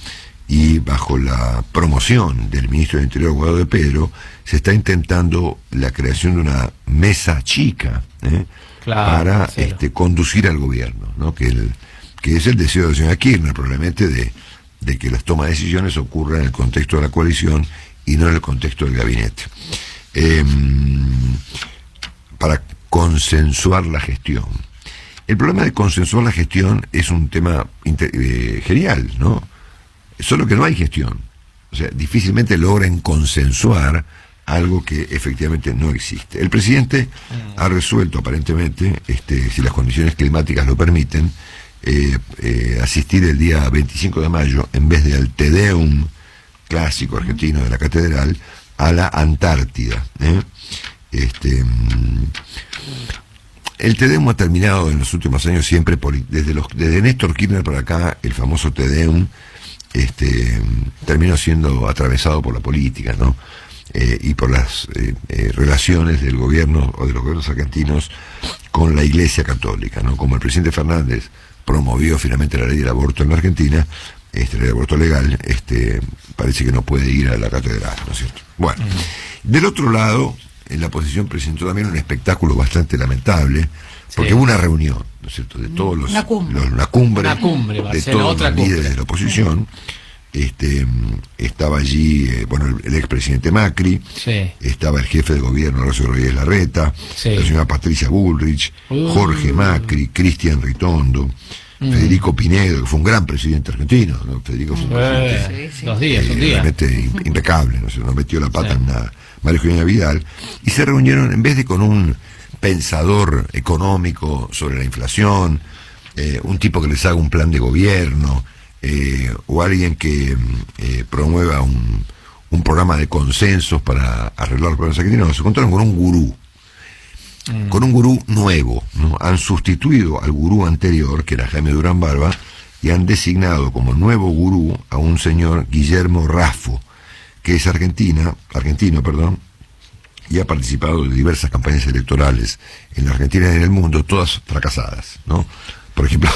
y bajo la promoción del ministro del Interior, Guado de Pedro, se está intentando la creación de una mesa chica para conducir al gobierno, ¿no? Que es el deseo de la señora Kirchner, probablemente, de que las tomas de decisiones ocurran en el contexto de la coalición y no en el contexto del gabinete. Para consensuar la gestión. El problema de consensuar la gestión es un tema genial, ¿no? Solo que no hay gestión. O sea, difícilmente logran consensuar algo que efectivamente no existe. El presidente ha resuelto, aparentemente, si las condiciones climáticas lo permiten, asistir el día 25 de mayo, en vez del Te Deum clásico argentino de la catedral, a la Antártida. El Te Deum ha terminado en los últimos años siempre, desde Néstor Kirchner para acá, el famoso Te Deum terminó siendo atravesado por la política, ¿no? Y por las relaciones del gobierno o de los gobiernos argentinos con la Iglesia Católica, ¿no? Como el presidente Fernández promovió finalmente la ley del aborto en la Argentina, la ley del aborto legal, parece que no puede ir a la catedral, ¿no es cierto? Bueno, del otro lado, en la oposición presentó también un espectáculo bastante lamentable, porque hubo una reunión, ¿no es cierto?, de todos los... Una cumbre. Una cumbre Marcelo, de todos los líderes de la oposición. Estaba allí, el expresidente Macri, estaba el jefe de gobierno, Horacio Rodríguez Larreta, la señora Patricia Bullrich, Jorge Macri, Cristian Ritondo, Federico Pinedo, que fue un gran presidente argentino, ¿no? Federico fue un presidente, un día. realmente impecable, no metió la pata en nada. María Eugenia Vidal, y se reunieron, en vez de con un pensador económico sobre la inflación, un tipo que les haga un plan de gobierno, o alguien que promueva un programa de consensos para arreglar los problemas argentinos, se encontraron con un gurú nuevo, ¿no? Han sustituido al gurú anterior, que era Jaime Durán Barba, y han designado como nuevo gurú a un señor Guillermo Raffo, que es argentino, y ha participado de diversas campañas electorales en la Argentina y en el mundo, todas fracasadas, ¿no? Por ejemplo,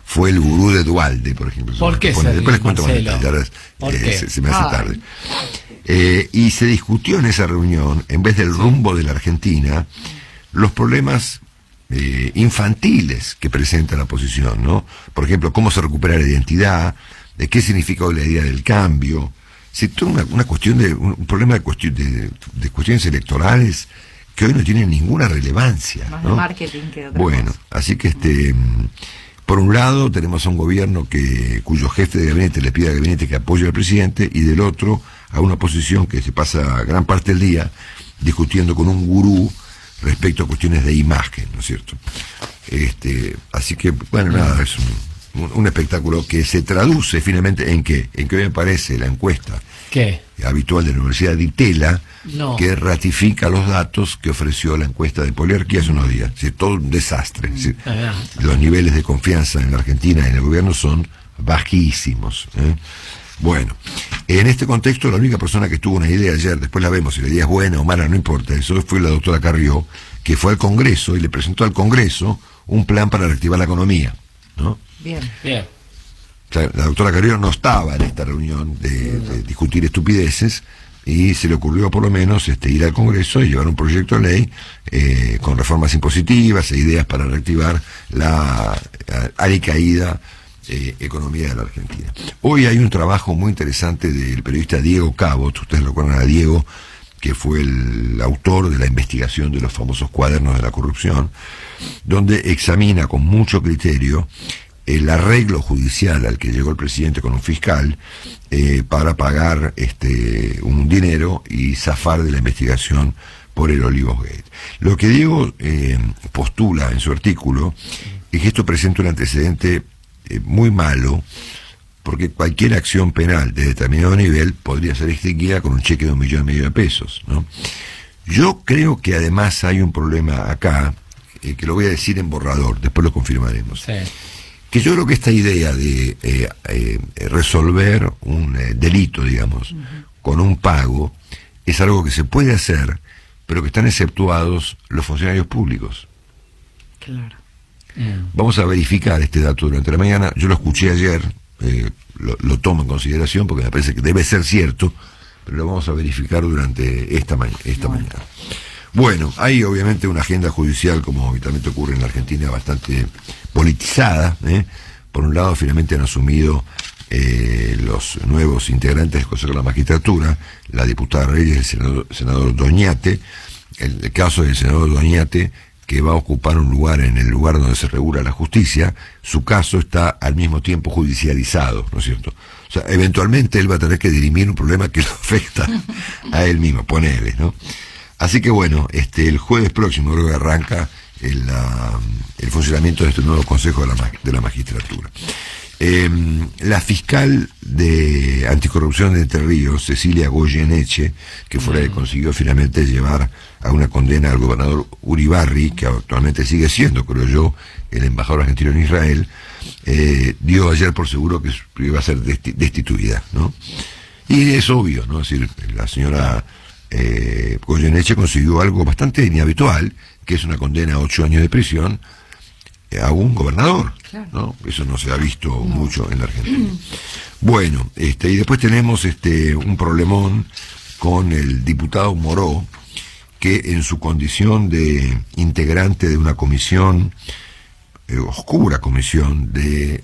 fue el gurú de Duhalde, por ejemplo. ¿Por qué? Después les cuento más detalles, ahora se me hace tarde. Y se discutió en esa reunión, en vez del rumbo de la Argentina, los problemas infantiles que presenta la oposición, ¿no? Por ejemplo, cómo se recupera la identidad, de qué significa hoy la idea del cambio. Si toda una cuestión un problema de cuestiones electorales que hoy no tienen ninguna relevancia, más ¿no? de marketing que de otra Bueno, cosa. así que por un lado tenemos a un gobierno cuyo jefe de gabinete le pide al gabinete que apoye al presidente, y del otro a una oposición que se pasa gran parte del día discutiendo con un gurú respecto a cuestiones de imagen, ¿no es cierto? Así que, bueno, nada, es un espectáculo que se traduce finalmente en que hoy me parece la encuesta habitual de la Universidad de Itela, que ratifica los datos que ofreció la encuesta de Poliarquía hace unos días. Es decir, todo un desastre. Es decir, los niveles de confianza en la Argentina y en el gobierno son bajísimos. Bueno, en este contexto, la única persona que tuvo una idea ayer, después la vemos, si la idea es buena o mala, no importa, eso fue la doctora Carrió, que fue al Congreso y le presentó al Congreso un plan para reactivar la economía, ¿no? Bien. la doctora Carrió no estaba en esta reunión de discutir estupideces, y se le ocurrió por lo menos ir al Congreso y llevar un proyecto de ley con reformas impositivas e ideas para reactivar la alicaída economía de la Argentina. Hoy hay un trabajo muy interesante del periodista Diego Cabot, ustedes lo recuerdan a Diego, que fue el autor de la investigación de los famosos cuadernos de la corrupción, donde examina con mucho criterio el arreglo judicial al que llegó el presidente con un fiscal para pagar un dinero y zafar de la investigación por el Olivos Gate. Lo que Diego postula en su artículo es que esto presenta un antecedente muy malo, porque cualquier acción penal de determinado nivel podría ser extinguida con un cheque de 1,5 millones de pesos, ¿no? Yo creo que además hay un problema acá, que lo voy a decir en borrador, después lo confirmaremos. Sí. Que yo creo que esta idea de resolver un delito, digamos, con un pago, es algo que se puede hacer, pero que están exceptuados los funcionarios públicos. Claro. Vamos a verificar este dato durante la mañana. Yo lo escuché ayer, lo tomo en consideración porque me parece que debe ser cierto, pero lo vamos a verificar durante esta mañana. Bueno, hay obviamente una agenda judicial, como habitualmente ocurre en la Argentina, bastante politizada. Por un lado, finalmente han asumido los nuevos integrantes del Consejo de la Magistratura, la diputada Reyes y el senador Doñate. El caso del senador Doñate, que va a ocupar un lugar en el lugar donde se regula la justicia, su caso está al mismo tiempo judicializado, ¿no es cierto? O sea, eventualmente él va a tener que dirimir un problema que lo afecta a él mismo, ponele, ¿no? Así que bueno, el jueves próximo creo que arranca el funcionamiento de este nuevo Consejo de la Magistratura. La fiscal de anticorrupción de Entre Ríos, Cecilia Goyeneche, que fue la que consiguió finalmente llevar a una condena al gobernador Uribarri, que actualmente sigue siendo, creo yo, el embajador argentino en Israel, dio ayer por seguro que iba a ser destituida, ¿no? Y es obvio, ¿no? Es decir, la señora Goyeneche consiguió algo bastante inhabitual, que es una condena a 8 años de prisión a un gobernador, claro, ¿no? Eso no se ha visto mucho en la Argentina. Bueno, y después tenemos un problemón con el diputado Moró, que en su condición de integrante de una comisión, oscura comisión de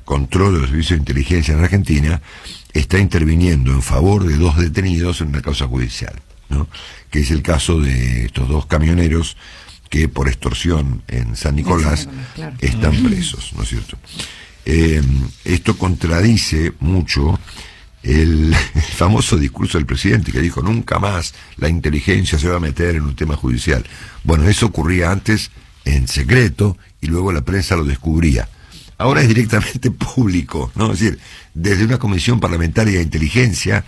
control de los servicios de inteligencia en Argentina, está interviniendo en favor de 2 detenidos en una causa judicial, ¿no? Que es el caso de estos 2 camioneros que por extorsión en San Nicolás claro, están presos, ¿no es cierto? Esto contradice mucho el famoso discurso del presidente, que dijo: nunca más la inteligencia se va a meter en un tema judicial. Bueno, eso ocurría antes en secreto y luego la prensa lo descubría. Ahora es directamente público, ¿no? Es decir, desde una comisión parlamentaria de inteligencia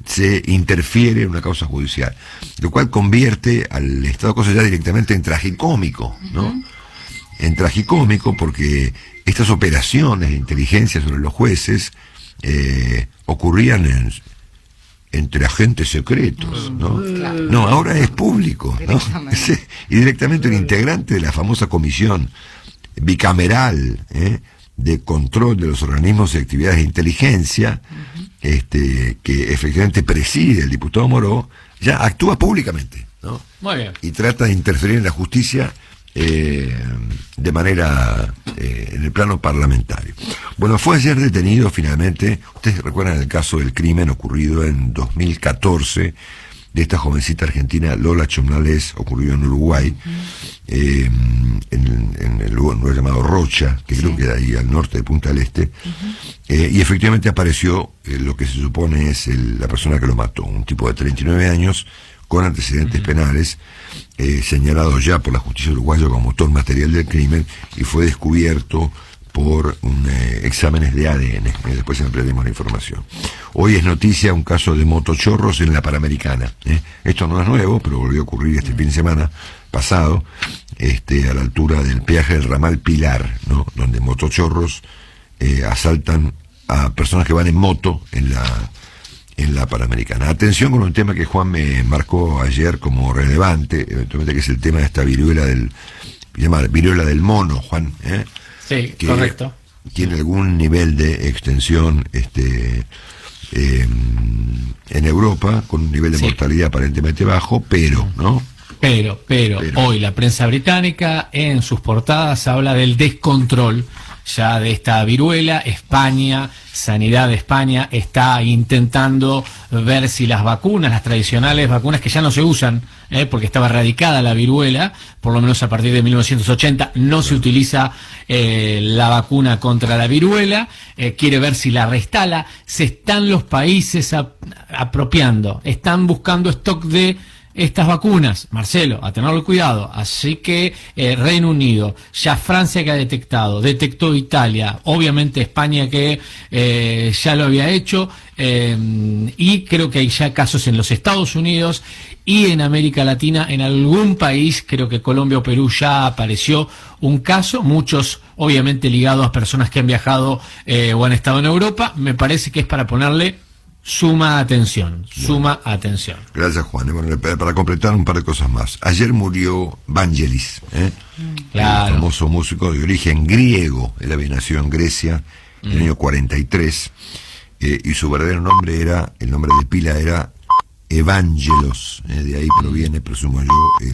se interfiere en una causa judicial, lo cual convierte al estado de cosas ya directamente en tragicómico, ¿no? En tragicómico, porque estas operaciones de inteligencia sobre los jueces ocurrían entre agentes secretos, ¿no? Claro. No, ahora es público, ¿no? Y directamente un integrante de la famosa comisión bicameral de control de los organismos y actividades de inteligencia, que efectivamente preside el diputado Moró, ya actúa públicamente, ¿no? Muy bien. Y trata de interferir en la justicia de manera en el plano parlamentario. Bueno, fue ayer detenido finalmente. Ustedes recuerdan el caso del crimen ocurrido en 2014 de esta jovencita argentina Lola Chomnales, ocurrido en Uruguay, en el lugar llamado Rocha, que creo que era ahí al norte de Punta del Este, y efectivamente apareció lo que se supone es la persona que lo mató, un tipo de 39 años con antecedentes penales, señalado ya por la justicia uruguaya como autor material del crimen, y fue descubierto por exámenes de ADN. Después ampliaremos la información. Hoy es noticia un caso de motochorros en la Panamericana. Esto no es nuevo, pero volvió a ocurrir este fin de semana pasado, a la altura del peaje del ramal Pilar, ¿no? Donde motochorros asaltan a personas que van en moto en la Panamericana. Atención con un tema que Juan me marcó ayer como relevante, eventualmente, que es el tema de esta viruela viruela del mono, Juan, Sí, correcto. tiene algún nivel de extensión en Europa, con un nivel de mortalidad aparentemente bajo, pero, ¿no? Pero, hoy la prensa británica en sus portadas habla del descontrol ya de esta viruela. España, Sanidad de España está intentando ver si las vacunas, las tradicionales vacunas que ya no se usan, porque estaba erradicada la viruela, por lo menos a partir de 1980 no se utiliza la vacuna contra la viruela, quiere ver si la reinstala. Se están los países apropiando, están buscando stock de estas vacunas, Marcelo, a tenerlo cuidado. Así que Reino Unido, ya Francia que ha detectó Italia, obviamente España que ya lo había hecho, y creo que hay ya casos en los Estados Unidos y en América Latina, en algún país, creo que Colombia o Perú ya apareció un caso, muchos obviamente ligados a personas que han viajado o han estado en Europa. Me parece que es para ponerle suma atención. Gracias, Juan. Bueno, para completar un par de cosas más. Ayer murió Vangelis, Claro. el famoso músico de origen griego. Él había nacido en Grecia en el año 43, y su verdadero nombre el nombre de pila era Evangelos. De ahí proviene, presumo yo,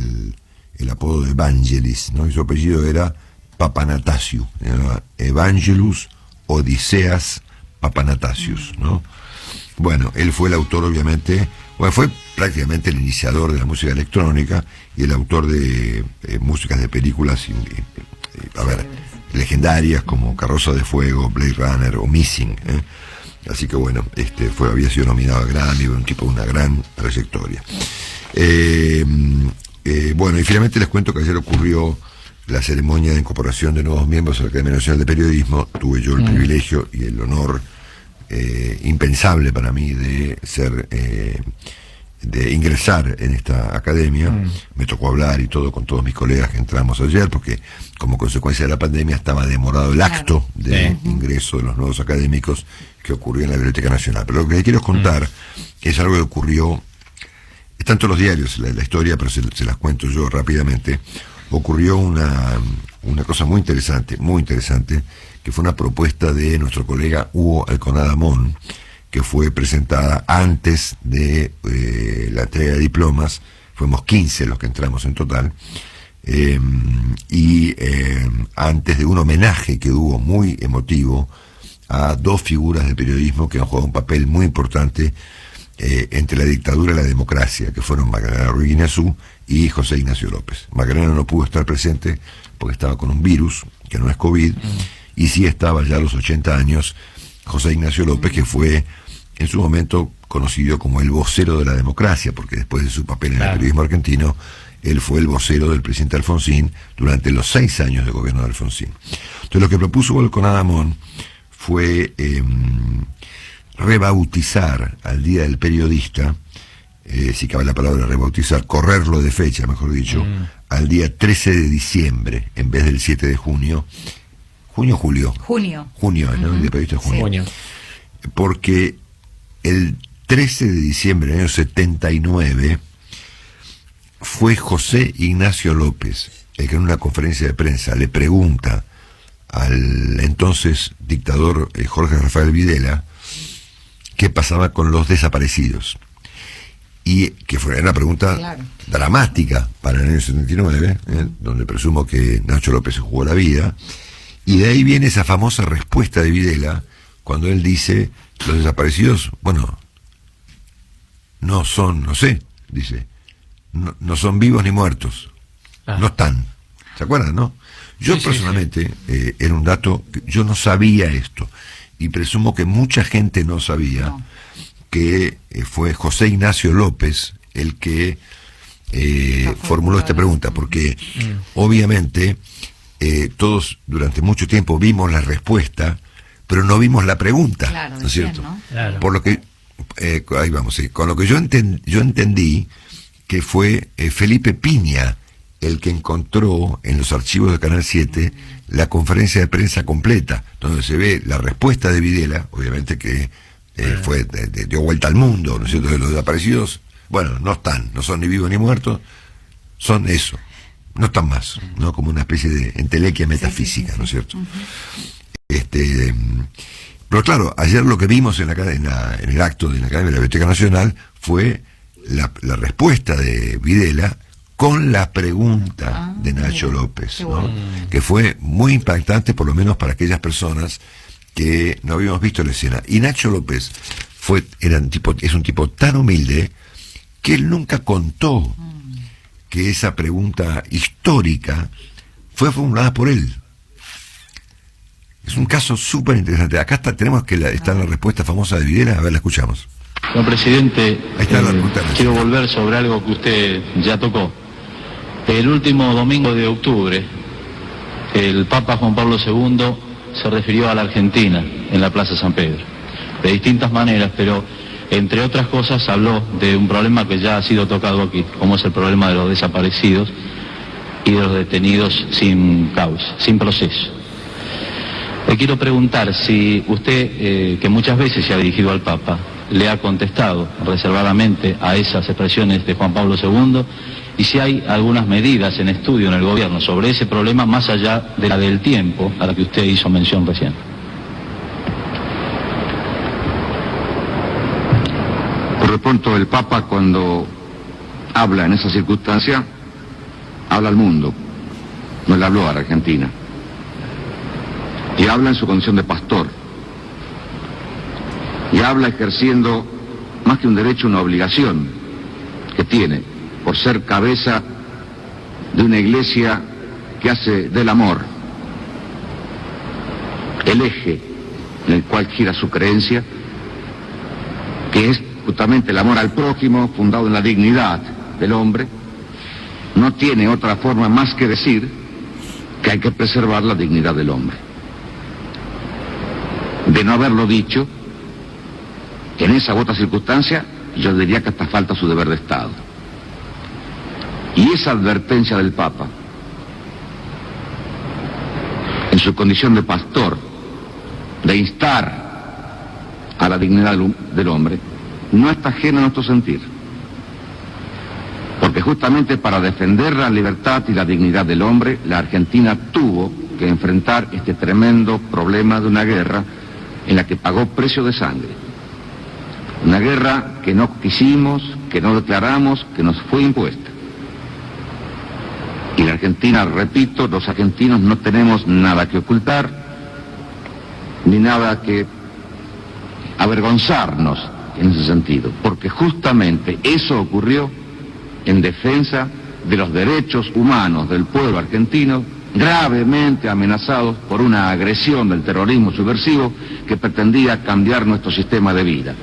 el apodo de Vangelis, ¿no? Y su apellido era Papanatasiou, Evangelus Odiseas Papanatasius, ¿no? Bueno, él fue el autor, obviamente, fue prácticamente el iniciador de la música electrónica y el autor de músicas de películas, legendarias como Carroza de Fuego, Blade Runner o Missing. Así que bueno, había sido nominado a Grammy, un tipo de una gran trayectoria. Bueno, y finalmente les cuento que ayer ocurrió la ceremonia de incorporación de nuevos miembros a la Academia Nacional de Periodismo. Tuve yo el privilegio y el honor impensable para mí de ingresar en esta academia. Me tocó hablar y todo con todos mis colegas que entramos ayer, porque como consecuencia de la pandemia estaba demorado el acto de ingreso de los nuevos académicos que ocurrió en la Biblioteca Nacional. Pero lo que les quiero contar es algo que ocurrió, están todos los diarios la historia, pero se las cuento yo rápidamente. Ocurrió una cosa muy interesante, que fue una propuesta de nuestro colega Hugo Alconada Mon, que fue presentada antes de la entrega de diplomas. Fuimos 15 los que entramos en total, y antes de un homenaje que hubo muy emotivo a dos figuras del periodismo que han jugado un papel muy importante entre la dictadura y la democracia, que fueron Magdalena Ruiz Guiñazú y José Ignacio López. Magdalena no pudo estar presente porque estaba con un virus que no es COVID, y sí estaba ya a los 80 años José Ignacio López, que fue en su momento conocido como el vocero de la democracia, porque después de su papel en el periodismo argentino, él fue el vocero del presidente Alfonsín durante los 6 años de gobierno de Alfonsín. Entonces lo que propuso Alconada Mon fue rebautizar al Día del Periodista, si cabe la palabra rebautizar, correrlo de fecha, mejor dicho, al día 13 de diciembre, en vez del 7 de junio. ¿Junio o julio? Junio, ¿no? El Día del Periodista es junio. Sí. Porque el 13 de diciembre del año 79 fue José Ignacio López el que en una conferencia de prensa le pregunta al entonces dictador Jorge Rafael Videla qué pasaba con los desaparecidos, y que fue una pregunta dramática para el año 79, donde presumo que Nacho López se jugó la vida, y de ahí viene esa famosa respuesta de Videla cuando él dice: los desaparecidos, bueno, no son, no sé, dice, no son vivos ni muertos, no están. ¿Se acuerdan, no? Yo personalmente, era un dato que yo no sabía esto, y presumo que mucha gente no sabía que fue José Ignacio López el que formuló esta pregunta, porque obviamente todos durante mucho tiempo vimos la respuesta, pero no vimos la pregunta, ¿no es cierto? ¿no? Claro. Por lo que, ahí vamos, con lo que yo entendí que fue Felipe Piña el que encontró en los archivos de Canal 7 la conferencia de prensa completa, donde se ve la respuesta de Videla, obviamente que dio vuelta al mundo, ¿no es cierto? De los desaparecidos, bueno, no están, no son ni vivos ni muertos, son eso, no están más, ¿no? Como una especie de entelequia metafísica, ¿no es cierto? Pero claro, ayer lo que vimos en el acto de la Academia de la Biblioteca Nacional fue la respuesta de Videla con la pregunta de Nacho López, ¿no? Bueno. Que fue muy impactante, por lo menos para aquellas personas que no habíamos visto la escena. Y Nacho López es un tipo tan humilde que él nunca contó que esa pregunta histórica fue formulada por él. Es un caso súper interesante. Acá tenemos está la respuesta famosa de Videla. A ver, la escuchamos. Señor presidente, Ahí está la pregunta. quiero volver sobre algo que usted ya tocó. El último domingo de octubre, el Papa Juan Pablo II se refirió a la Argentina en la Plaza San Pedro, de distintas maneras, pero entre otras cosas habló de un problema que ya ha sido tocado aquí, como es el problema de los desaparecidos y de los detenidos sin causa, sin proceso. Le quiero preguntar si usted, que muchas veces se ha dirigido al Papa, le ha contestado reservadamente a esas expresiones de Juan Pablo II, y si hay algunas medidas en estudio en el gobierno sobre ese problema más allá de la del tiempo a la que usted hizo mención recién. Por lo pronto, el Papa, cuando habla en esa circunstancia, habla al mundo, no le habló a la Argentina. Y habla en su condición de pastor. Y habla ejerciendo, más que un derecho, una obligación que tiene, por ser cabeza de una iglesia que hace del amor el eje en el cual gira su creencia, que es justamente el amor al prójimo, fundado en la dignidad del hombre. No tiene otra forma más que decir que hay que preservar la dignidad del hombre. De no haberlo dicho, en esa u otra circunstancia, yo diría que hasta falta su deber de Estado. Y esa advertencia del Papa, en su condición de pastor, de instar a la dignidad del hombre, no está ajena a nuestro sentir. Porque justamente para defender la libertad y la dignidad del hombre, la Argentina tuvo que enfrentar este tremendo problema de una guerra en la que pagó precio de sangre. Una guerra que no quisimos, que no declaramos, que nos fue impuesta. Y la Argentina, repito, los argentinos no tenemos nada que ocultar, ni nada que avergonzarnos en ese sentido, porque justamente eso ocurrió en defensa de los derechos humanos del pueblo argentino, gravemente amenazados por una agresión del terrorismo subversivo que pretendía cambiar nuestro sistema de vida,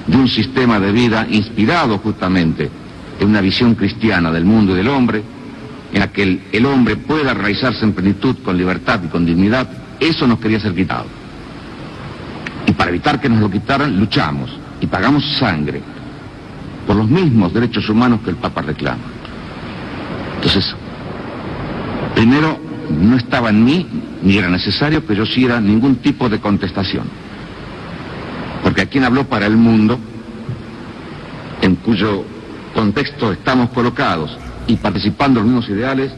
de un sistema de vida inspirado justamente en una visión cristiana del mundo y del hombre, en la que el hombre pueda realizarse en plenitud, con libertad y con dignidad. Eso nos quería ser quitado. Y para evitar que nos lo quitaran, luchamos y pagamos sangre por los mismos derechos humanos que el Papa reclama. Entonces, primero, no estaba en mí, ni era necesario que yo hiciera ningún tipo de contestación. Porque a quien habló para el mundo, en cuyo contexto estamos colocados y participando en los mismos ideales,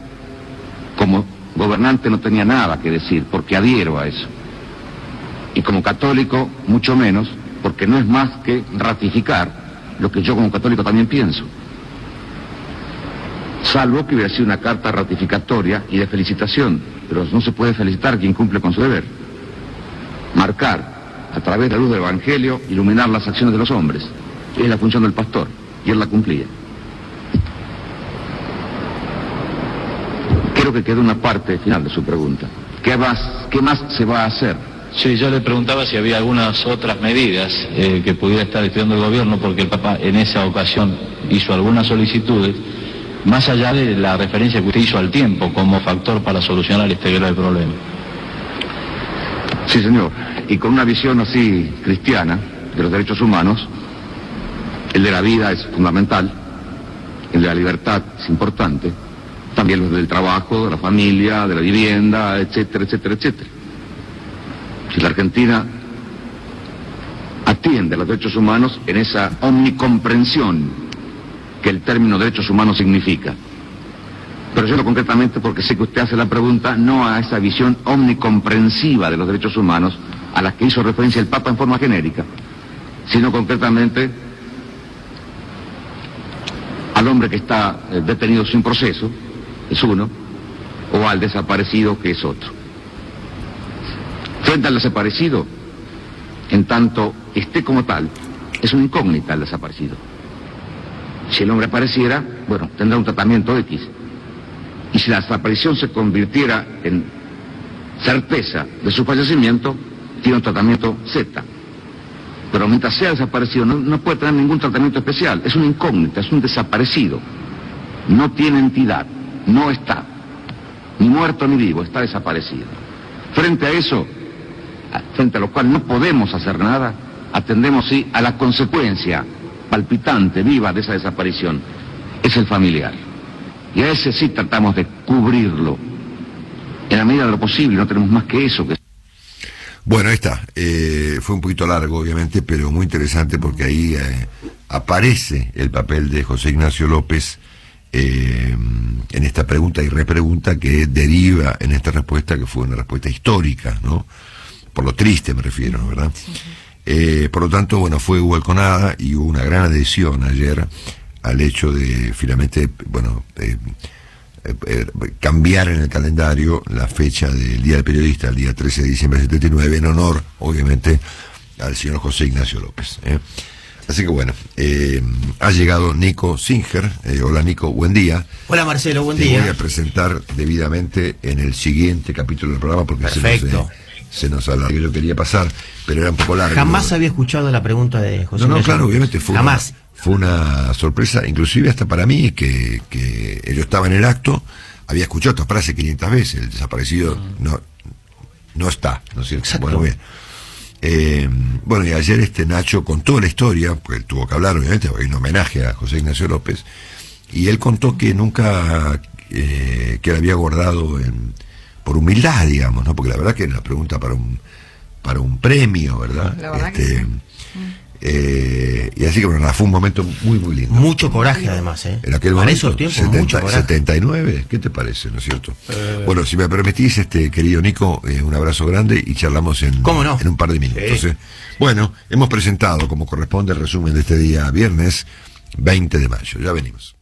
como gobernante no tenía nada que decir, porque adhiero a eso. Y como católico, mucho menos, porque no es más que ratificar lo que yo como católico también pienso. Salvo que hubiera sido una carta ratificatoria y de felicitación, pero no se puede felicitar quien cumple con su deber. Marcar, a través de la luz del Evangelio, iluminar las acciones de los hombres. Es la función del pastor, y él la cumplía. Creo que quedó una parte final de su pregunta. ¿Qué más se va a hacer? Sí, yo le preguntaba si había algunas otras medidas que pudiera estar estudiando el gobierno, porque el Papa en esa ocasión hizo algunas solicitudes, más allá de la referencia que usted hizo al tiempo como factor para solucionar este grave problema. Sí, señor, y con una visión así cristiana de los derechos humanos, el de la vida es fundamental, el de la libertad es importante, también los del trabajo, de la familia, de la vivienda, etcétera, etcétera, etcétera. Si la Argentina atiende a los derechos humanos en esa omnicomprensión que el término derechos humanos significa, Pero yo concretamente, porque sé que usted hace la pregunta, no a esa visión omnicomprensiva de los derechos humanos a la que hizo referencia el Papa en forma genérica, sino concretamente al hombre que está detenido sin proceso, es uno, o al desaparecido, que es otro. Frente al desaparecido, en tanto esté como tal, es una incógnita el desaparecido. Si el hombre apareciera, bueno, tendrá un tratamiento X. Y si la desaparición se convirtiera en certeza de su fallecimiento, tiene un tratamiento Z. Pero mientras sea desaparecido, no puede tener ningún tratamiento especial. Es una incógnita, es un desaparecido. No tiene entidad, no está. Ni muerto ni vivo, está desaparecido. Frente a eso, frente a lo cual no podemos hacer nada, atendemos sí a la consecuencia palpitante, viva de esa desaparición. Es el familiar. Y a ese sí tratamos de cubrirlo. En la medida de lo posible, no tenemos más que eso. Bueno, ahí está. Fue un poquito largo, obviamente, pero muy interesante porque ahí aparece el papel de José Ignacio López en esta pregunta y repregunta que deriva en esta respuesta, que fue una respuesta histórica, ¿no? Por lo triste me refiero, ¿verdad? Por lo tanto, bueno, fue balconada y hubo una gran adhesión ayer al hecho de finalmente, bueno, cambiar en el calendario la fecha del Día del Periodista, el día 13 de diciembre de 79, en honor, obviamente, al señor José Ignacio López. Así que bueno, ha llegado Nico Singer. Hola Nico, buen día. Hola Marcelo, buen Te día. voy a presentar debidamente en el siguiente capítulo del programa porque se nos alargó. Yo quería pasar, pero era un poco largo. Jamás había escuchado la pregunta de José No, Ignacio claro, López. obviamente fue una sorpresa, inclusive hasta para mí, que yo estaba en el acto, había escuchado esta frase 500 veces, el desaparecido no está, ¿no es cierto? Exacto. Bueno, bien. Bueno, y ayer Nacho contó la historia, pues él tuvo que hablar, obviamente, porque hay un homenaje a José Ignacio López, y él contó que nunca, que él había guardado por humildad, digamos, ¿no? Porque la verdad que era una pregunta para un premio, ¿verdad? La verdad que sí. Y así que bueno, fue un momento muy muy lindo. Mucho coraje además, en aquel para momento, esos tiempos, mucho coraje. 79, ¿qué te parece, no es cierto? Bueno, si me permitís, querido Nico, un abrazo grande y charlamos en un par de minutos. Sí. Bueno, hemos presentado como corresponde el resumen de este día viernes 20 de mayo, ya venimos.